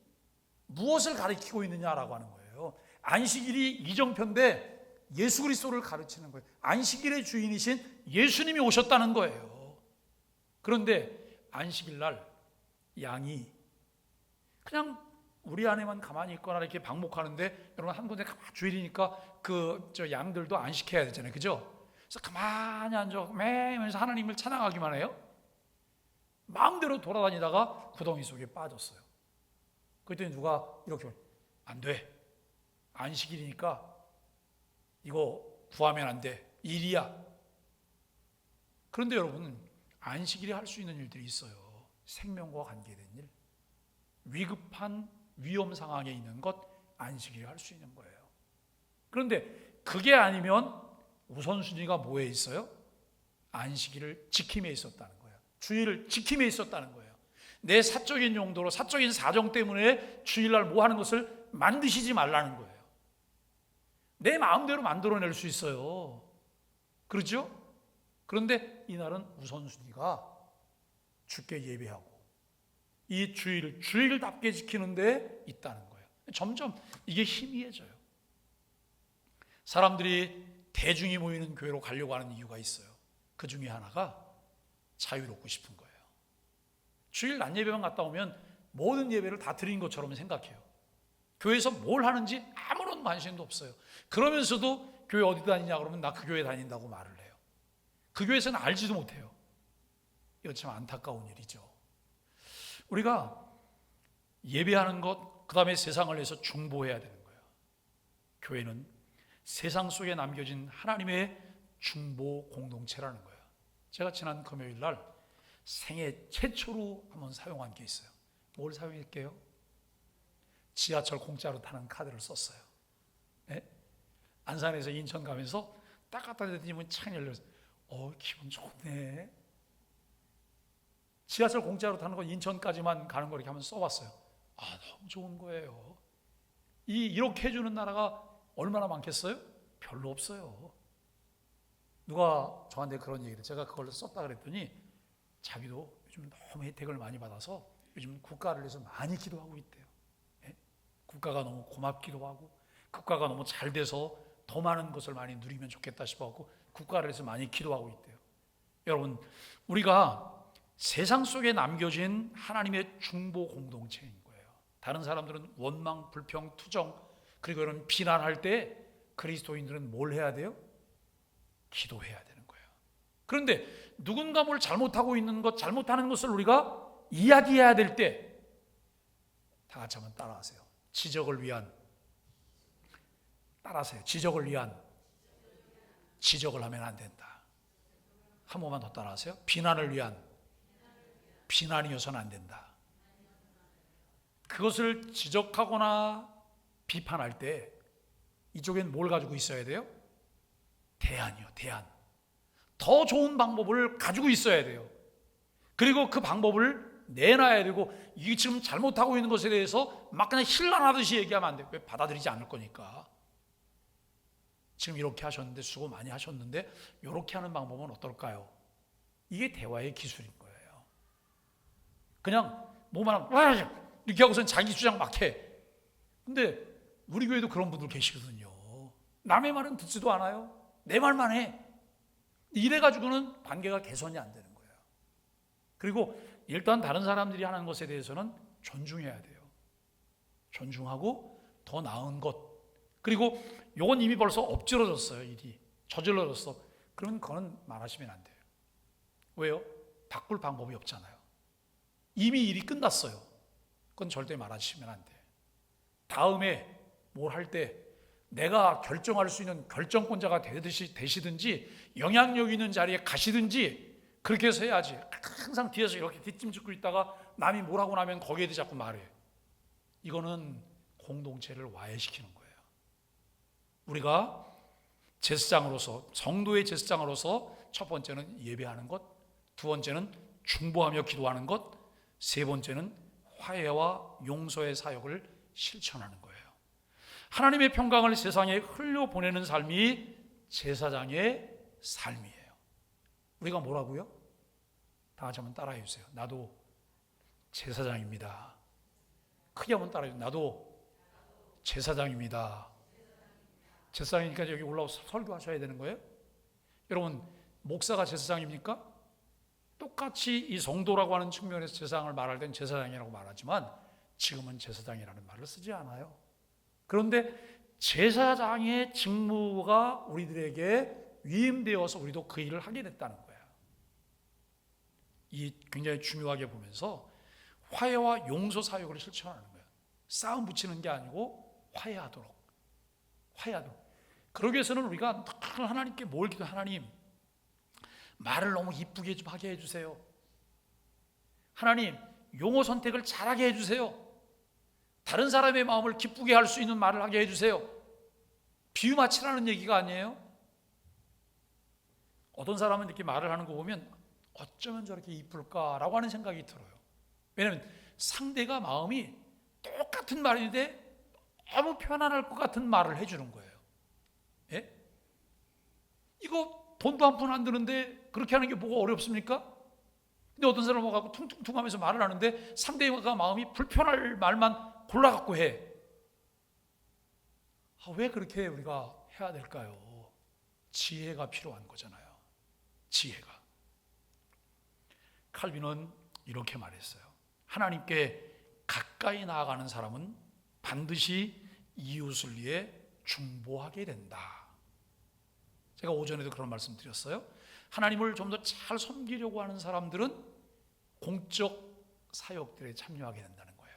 무엇을 가리키고 있느냐라고 하는 거예요. 안식일이 이정표인데 예수 그리스도를 가르치는 거예요. 안식일의 주인이신 예수님이 오셨다는 거예요. 그런데 안식일 날 양이 그냥 우리 안에만 가만히 있거나 이렇게 방목하는데, 여러분 한 군데 가만히 주일이니까 저 양들도 안식해야 되잖아요. 그죠? 그래서 가만히 앉아 매면서 하나님을 찬양하기만 해요. 마음대로 돌아다니다가 구덩이 속에 빠졌어요. 그랬더니 누가 이렇게 안 돼. 안식일이니까 이거 구하면 안 돼. 일이야. 그런데 여러분, 안식일이 할 수 있는 일들이 있어요. 생명과 관계된 일. 위급한 위험 상황에 있는 것, 안식일이 할 수 있는 거예요. 그런데 그게 아니면 우선순위가 뭐에 있어요? 안식일을 지킴에 있었다는 거예요. 주일을 지킴에 있었다는 거예요. 내 사적인 용도로, 사적인 사정 때문에 주일날 뭐 하는 것을 만드시지 말라는 거예요. 내 마음대로 만들어낼 수 있어요. 그렇죠? 그런데 이날은 우선순위가 주께 예배하고 이 주일답게 지키는 데 있다는 거예요. 점점 이게 희미해져요. 사람들이 대중이 모이는 교회로 가려고 하는 이유가 있어요. 그 중에 하나가 자유롭고 싶은 거예요. 주일 낮 예배만 갔다 오면 모든 예배를 다 드린 것처럼 생각해요. 교회에서 뭘 하는지 아무런 관심도 없어요. 그러면서도 교회 어디 다니냐 그러면 나 그 교회 다닌다고 말을 해요. 그 교회에서는 알지도 못해요. 이거 참 안타까운 일이죠. 우리가 예배하는 것, 그 다음에 세상을 위해서 중보해야 되는 거예요. 교회는 세상 속에 남겨진 하나님의 중보 공동체라는 거예요. 제가 지난 금요일 날 생애 최초로 한번 사용한 게 있어요. 뭘 사용할게요? 지하철 공짜로 타는 카드를 썼어요. 네? 안산에서 인천 가면서 딱 갖다 대더니 문이 창 열려서 기분 좋네. 지하철 공짜로 타는 거 인천까지만 가는 거 이렇게 한번 써봤어요. 너무 좋은 거예요. 이렇게 해주는 나라가 얼마나 많겠어요? 별로 없어요. 누가 저한테 그런 얘기를, 제가 그걸 썼다 그랬더니 자기도 요즘 너무 혜택을 많이 받아서 요즘 국가를 위해서 많이 기도하고 있대요. 예? 국가가 너무 고맙기도 하고 국가가 너무 잘 돼서 더 많은 것을 많이 누리면 좋겠다 싶어서 국가를 위해서 많이 기도하고 있대요. 여러분, 우리가 세상 속에 남겨진 하나님의 중보 공동체인 거예요. 다른 사람들은 원망, 불평, 투정, 그리고 이런 비난할 때 그리스도인들은 뭘 해야 돼요? 기도해야 되는 거예요. 그런데 누군가 뭘 잘못하고 있는 것, 잘못하는 것을 우리가 이야기해야 될 때 다 같이 한번 따라하세요. 지적을 위한 지적을 하면 안 된다. 한 번만 더 따라하세요. 비난을 위한 비난이어서는 안 된다. 그것을 지적하거나 비판할 때 이쪽엔 뭘 가지고 있어야 돼요? 대안이요, 대안. 더 좋은 방법을 가지고 있어야 돼요. 그리고 그 방법을 내놔야 되고, 이게 지금 잘못하고 있는 것에 대해서 막 그냥 힐난하듯이 얘기하면 안 돼요. 왜? 받아들이지 않을 거니까. 지금 이렇게 하셨는데, 수고 많이 하셨는데 이렇게 하는 방법은 어떨까요? 이게 대화의 기술인 거예요. 그냥 뭐만 하면 이렇게 하고선 자기 주장 막 해. 근데 우리 교회도 그런 분들 계시거든요. 남의 말은 듣지도 않아요. 내 말만 해. 이래가지고는 관계가 개선이 안 되는 거예요. 그리고 일단 다른 사람들이 하는 것에 대해서는 존중해야 돼요. 존중하고 더 나은 것. 그리고 요건 이미 벌써 엎질러졌어요. 일이 저질러졌어. 그러면 그건 말하시면 안 돼요. 왜요? 바꿀 방법이 없잖아요. 이미 일이 끝났어요. 그건 절대 말하시면 안 돼요. 다음에 뭘 할 때 내가 결정할 수 있는 결정권자가 되시든지 영향력 있는 자리에 가시든지 그렇게 해서 해야지. 항상 뒤에서 이렇게 뒷짐짓고 있다가 남이 뭐라고 나면 거기에 대해 자꾸 말해. 이거는 공동체를 와해시키는 거예요. 우리가 제사장으로서, 성도의 제사장으로서 첫 번째는 예배하는 것, 두 번째는 중보하며 기도하는 것, 세 번째는 화해와 용서의 사역을 실천하는 거예요. 하나님의 평강을 세상에 흘려보내는 삶이 제사장의 삶이에요. 우리가 뭐라고요? 다 같이 한번 따라해 주세요. 나도 제사장입니다. 크게 한번 따라해 주세요. 나도 제사장입니다. 제사장이니까 여기 올라와서 설교하셔야 되는 거예요? 여러분, 목사가 제사장입니까? 똑같이 이 성도라고 하는 측면에서 제사장을 말할 땐 제사장이라고 말하지만 지금은 제사장이라는 말을 쓰지 않아요. 그런데 제사장의 직무가 우리들에게 위임되어서 우리도 그 일을 하게 됐다는 거예요. 이 굉장히 중요하게 보면서 화해와 용서 사역을 실천하는 거예요. 싸움 붙이는 게 아니고 화해하도록. 그러기 위해서는 우리가 하나님께 뭘 기도, 하나님 말을 너무 이쁘게 좀 하게 해주세요. 하나님 용어 선택을 잘하게 해주세요. 다른 사람의 마음을 기쁘게 할 수 있는 말을 하게 해주세요. 비유 맞추라는 얘기가 아니에요. 어떤 사람은 이렇게 말을 하는 거 보면 어쩌면 저렇게 이쁠까라고 하는 생각이 들어요. 왜냐하면 상대가 마음이 똑같은 말인데 너무 편안할 것 같은 말을 해주는 거예요. 예? 이거 돈도 한 푼 안 드는데 그렇게 하는 게 뭐가 어렵습니까? 근데 어떤 사람은 와서 퉁퉁퉁 하면서 말을 하는데 상대가 마음이 불편할 말만 골라갖고 해. 왜 그렇게 우리가 해야 될까요? 지혜가 필요한 거잖아요. 지혜가. 칼빈은 이렇게 말했어요. 하나님께 가까이 나아가는 사람은 반드시 이웃을 위해 중보하게 된다. 제가 오전에도 그런 말씀 드렸어요. 하나님을 좀 더 잘 섬기려고 하는 사람들은 공적 사역들에 참여하게 된다는 거예요.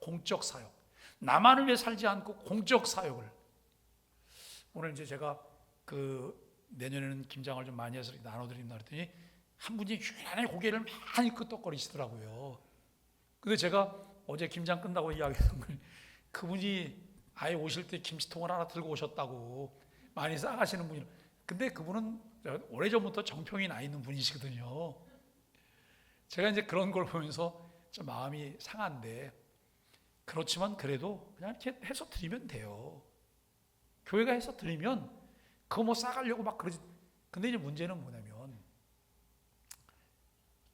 공적 사역. 나만을 위해 살지 않고 공적 사역을. 오늘 이제 제가 내년에는 김장을 좀 많이 해서 나눠드린다 그랬더니 한 분이 유난히 고개를 많이 끄덕거리시더라고요. 근데 제가 어제 김장 끝나고 이야기했던 걸 그분이 아예 오실 때 김치통을 하나 들고 오셨다고 많이 싸가시는 분이. 근데 그분은 오래전부터 정평이 나 있는 분이시거든요. 제가 이제 그런 걸 보면서 좀 마음이 상한데, 그렇지만 그래도 그냥 이렇게 해서 드리면 돼요. 교회가 해서 드리면 그거 뭐 싸가려고 막 그러지. 근데 이제 문제는 뭐냐면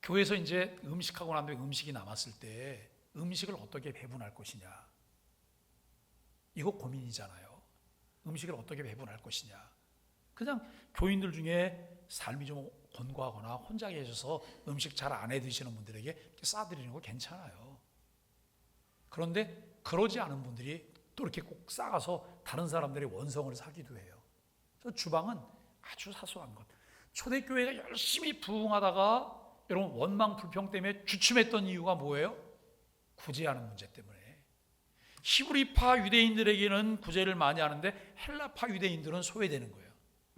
교회에서 이제 음식하고 난 다음에 음식이 남았을 때 음식을 어떻게 배분할 것이냐, 이거 고민이잖아요. 음식을 어떻게 배분할 것이냐. 그냥 교인들 중에 삶이 좀 곤고하거나 혼자 계셔서 음식 잘 안 해 드시는 분들에게 싸드리는 거 괜찮아요. 그런데 그러지 않은 분들이 또 이렇게 꼭 싸가서 다른 사람들의 원성을 사기도 해요. 그래서 주방은 아주 사소한 것. 초대교회가 열심히 부흥하다가 여러분 원망 불평 때문에 주춤했던 이유가 뭐예요? 구제하는 문제 때문에. 히브리파 유대인들에게는 구제를 많이 하는데 헬라파 유대인들은 소외되는 거예요.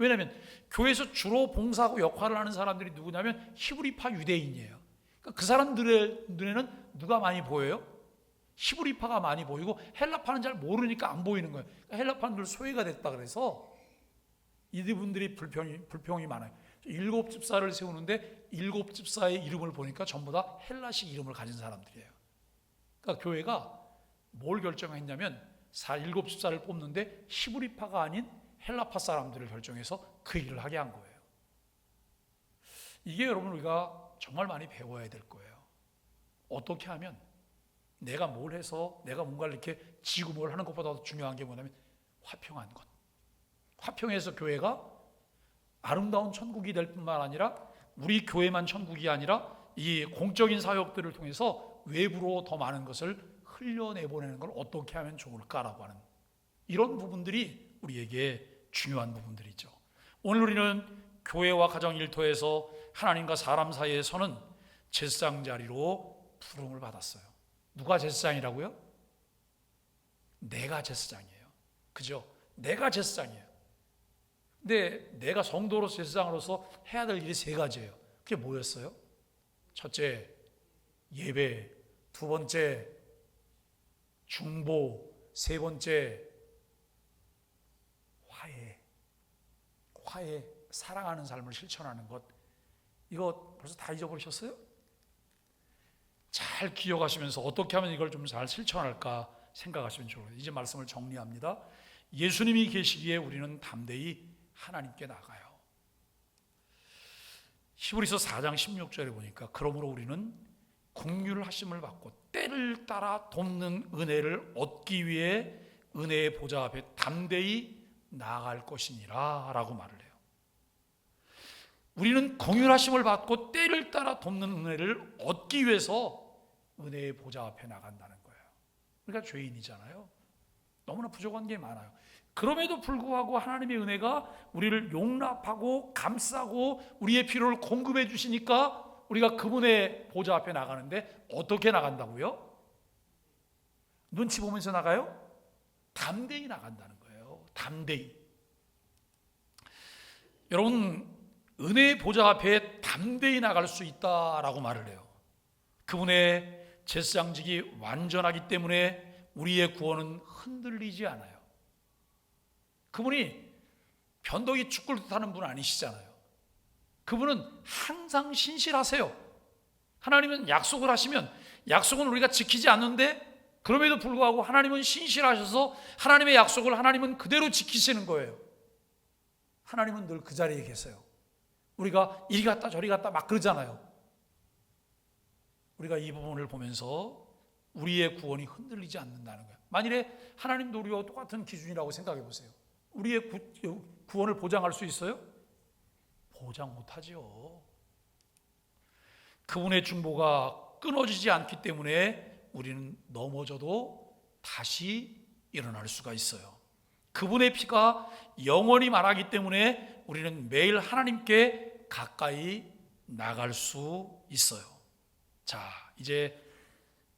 왜냐하면 교회에서 주로 봉사하고 역할을 하는 사람들이 누구냐면 히브리파 유대인이에요. 그러니까 그 사람들의 눈에는 누가 많이 보여요? 히브리파가 많이 보이고 헬라파는 잘 모르니까 안 보이는 거예요. 그러니까 헬라파는 소외가 됐다 그래서 이분들이 불평이 많아요. 7 집사를 세우는데 7 집사의 이름을 보니까 전부 다 헬라식 이름을 가진 사람들이에요. 그러니까 교회가 뭘 결정했냐면 7 집사를 뽑는데 히브리파가 아닌 헬라파 사람들을 결정해서 그 일을 하게 한 거예요. 이게 여러분 우리가 정말 많이 배워야 될 거예요. 어떻게 하면 내가 뭘 해서 내가 뭔가를 이렇게 지고 뭘 하는 것보다 더 중요한 게 뭐냐면 화평한 것. 화평해서 교회가 아름다운 천국이 될 뿐만 아니라 우리 교회만 천국이 아니라 이 공적인 사역들을 통해서 외부로 더 많은 것을 흘려내보내는 걸 어떻게 하면 좋을까라고 하는 이런 부분들이 우리에게 중요한 부분들이죠. 오늘 우리는 교회와 가정 일터에서 하나님과 사람 사이에 서는 제사장 자리로 부름을 받았어요. 누가 제사장이라고요? 내가 제사장이에요. 그죠? 내가 제사장이에요. 근데 내가 성도로서 제사장으로서 해야 될 일이 세 가지예요. 그게 뭐였어요? 첫째, 예배. 두 번째, 중보. 세 번째, 화해. 사랑하는 삶을 실천하는 것. 이거 벌써 다 잊어버리셨어요? 잘 기억하시면서 어떻게 하면 이걸 좀 잘 실천할까 생각하시면 좋아요. 이제 말씀을 정리합니다. 예수님이 계시기에 우리는 담대히 하나님께 나가요. 히브리서 4장 16절에 보니까 그러므로 우리는 긍휼을 하심을 받고 때를 따라 돕는 은혜를 얻기 위해 은혜의 보좌 앞에 담대히 나아갈 것이니라 라고 말을 해요. 우리는 긍휼하심을 받고 때를 따라 돕는 은혜를 얻기 위해서 은혜의 보좌 앞에 나간다는 거예요. 그러니까 죄인이잖아요. 너무나 부족한 게 많아요. 그럼에도 불구하고 하나님의 은혜가 우리를 용납하고 감싸고 우리의 필요를 공급해 주시니까 우리가 그분의 보좌 앞에 나가는데 어떻게 나간다고요? 눈치 보면서 나가요? 담대히 나간다는 거예요. 담대히. 여러분, 은혜의 보좌 앞에 담대히 나갈 수 있다라고 말을 해요. 그분의 제사장직이 완전하기 때문에 우리의 구원은 흔들리지 않아요. 그분이 변덕이 죽을 듯하는 분 아니시잖아요. 그분은 항상 신실하세요. 하나님은 약속을 하시면 약속은 우리가 지키지 않는데 그럼에도 불구하고 하나님은 신실하셔서 하나님의 약속을 하나님은 그대로 지키시는 거예요. 하나님은 늘 그 자리에 계세요. 우리가 이리 갔다 저리 갔다 막 그러잖아요. 우리가 이 부분을 보면서 우리의 구원이 흔들리지 않는다는 거예요. 만일에 하나님도 우리와 똑같은 기준이라고 생각해 보세요. 우리의 구원을 보장할 수 있어요? 보장 못하죠. 그분의 중보가 끊어지지 않기 때문에 우리는 넘어져도 다시 일어날 수가 있어요. 그분의 피가 영원히 말하기 때문에 우리는 매일 하나님께 가까이 나갈 수 있어요. 자, 이제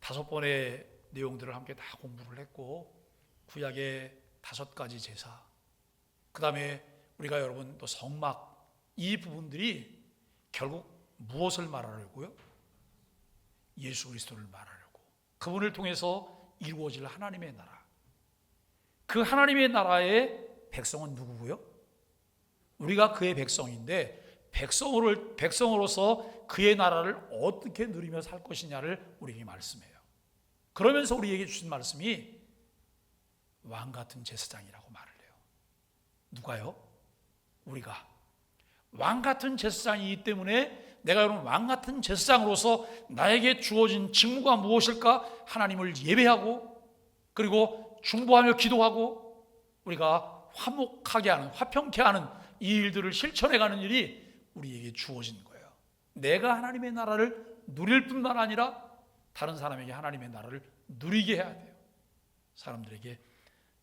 5번의 내용들을 함께 다 공부를 했고 구약의 5가지 제사, 그 다음에 우리가 여러분 또 성막, 이 부분들이 결국 무엇을 말하려고요? 예수 그리스도를 말하려고, 그분을 통해서 이루어질 하나님의 나라. 그 하나님의 나라의 백성은 누구고요? 우리가 그의 백성인데 백성으로서 그의 나라를 어떻게 누리며 살 것이냐를 우리에게 말씀해요. 그러면서 우리에게 주신 말씀이 왕같은 제사장이라고 말을 해요. 누가요? 우리가 왕같은 제사장이기 때문에 내가 여러분 왕같은 제사장으로서 나에게 주어진 직무가 무엇일까? 하나님을 예배하고 그리고 중보하며 기도하고 우리가 화목하게 하는, 화평케 하는 이 일들을 실천해가는 일이 우리에게 주어진 거예요. 내가 하나님의 나라를 누릴 뿐만 아니라 다른 사람에게 하나님의 나라를 누리게 해야 돼요. 사람들에게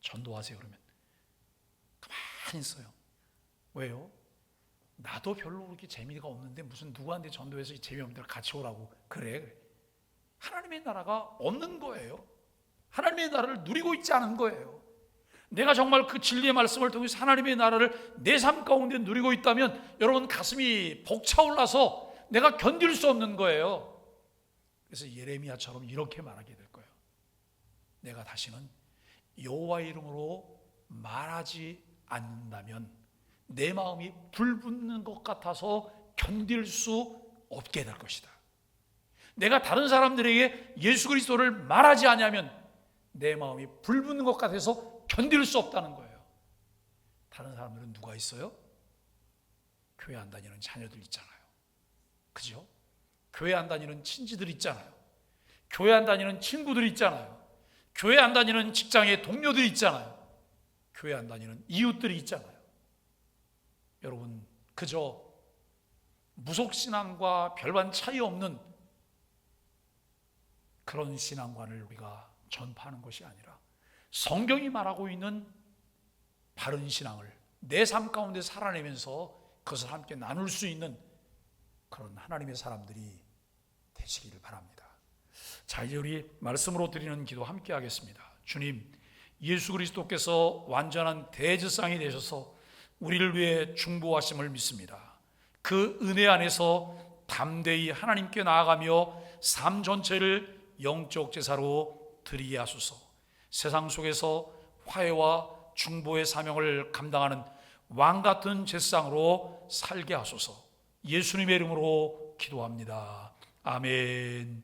전도하세요 그러면 가만히 있어요. 왜요? 나도 별로 그렇게 재미가 없는데 무슨 누구한테 전도해서 이 재미없는 데를 같이 오라고 그래. 하나님의 나라가 없는 거예요. 하나님의 나라를 누리고 있지 않은 거예요. 내가 정말 그 진리의 말씀을 통해서 하나님의 나라를 내 삶 가운데 누리고 있다면 여러분 가슴이 벅차올라서 내가 견딜 수 없는 거예요. 그래서 예레미야처럼 이렇게 말하게 될 거예요. 내가 다시는 여호와의 이름으로 말하지 않는다면 내 마음이 불붙는 것 같아서 견딜 수 없게 될 것이다. 내가 다른 사람들에게 예수 그리스도를 말하지 않으면 내 마음이 불붙는 것 같아서 견딜 수 없다는 거예요. 다른 사람들은 누가 있어요? 교회 안 다니는 자녀들 있잖아요. 그죠? 교회 안 다니는 친지들 있잖아요. 교회 안 다니는 친구들 있잖아요. 교회 안 다니는 직장의 동료들 있잖아요. 교회 안 다니는 이웃들이 있잖아요. 여러분, 그저 무속신앙과 별반 차이 없는 그런 신앙관을 우리가 전파하는 것이 아니라 성경이 말하고 있는 바른 신앙을 내 삶 가운데 살아내면서 그것을 함께 나눌 수 있는 그런 하나님의 사람들이 되시기를 바랍니다. 자, 이제 우리 말씀으로 드리는 기도 함께 하겠습니다. 주님, 예수 그리스도께서 완전한 대제사장이 되셔서 우리를 위해 중보하심을 믿습니다. 그 은혜 안에서 담대히 하나님께 나아가며 삶 전체를 영적 제사로 드리게 하소서. 세상 속에서 화해와 중보의 사명을 감당하는 왕같은 제사장으로 살게 하소서. 예수님의 이름으로 기도합니다. 아멘.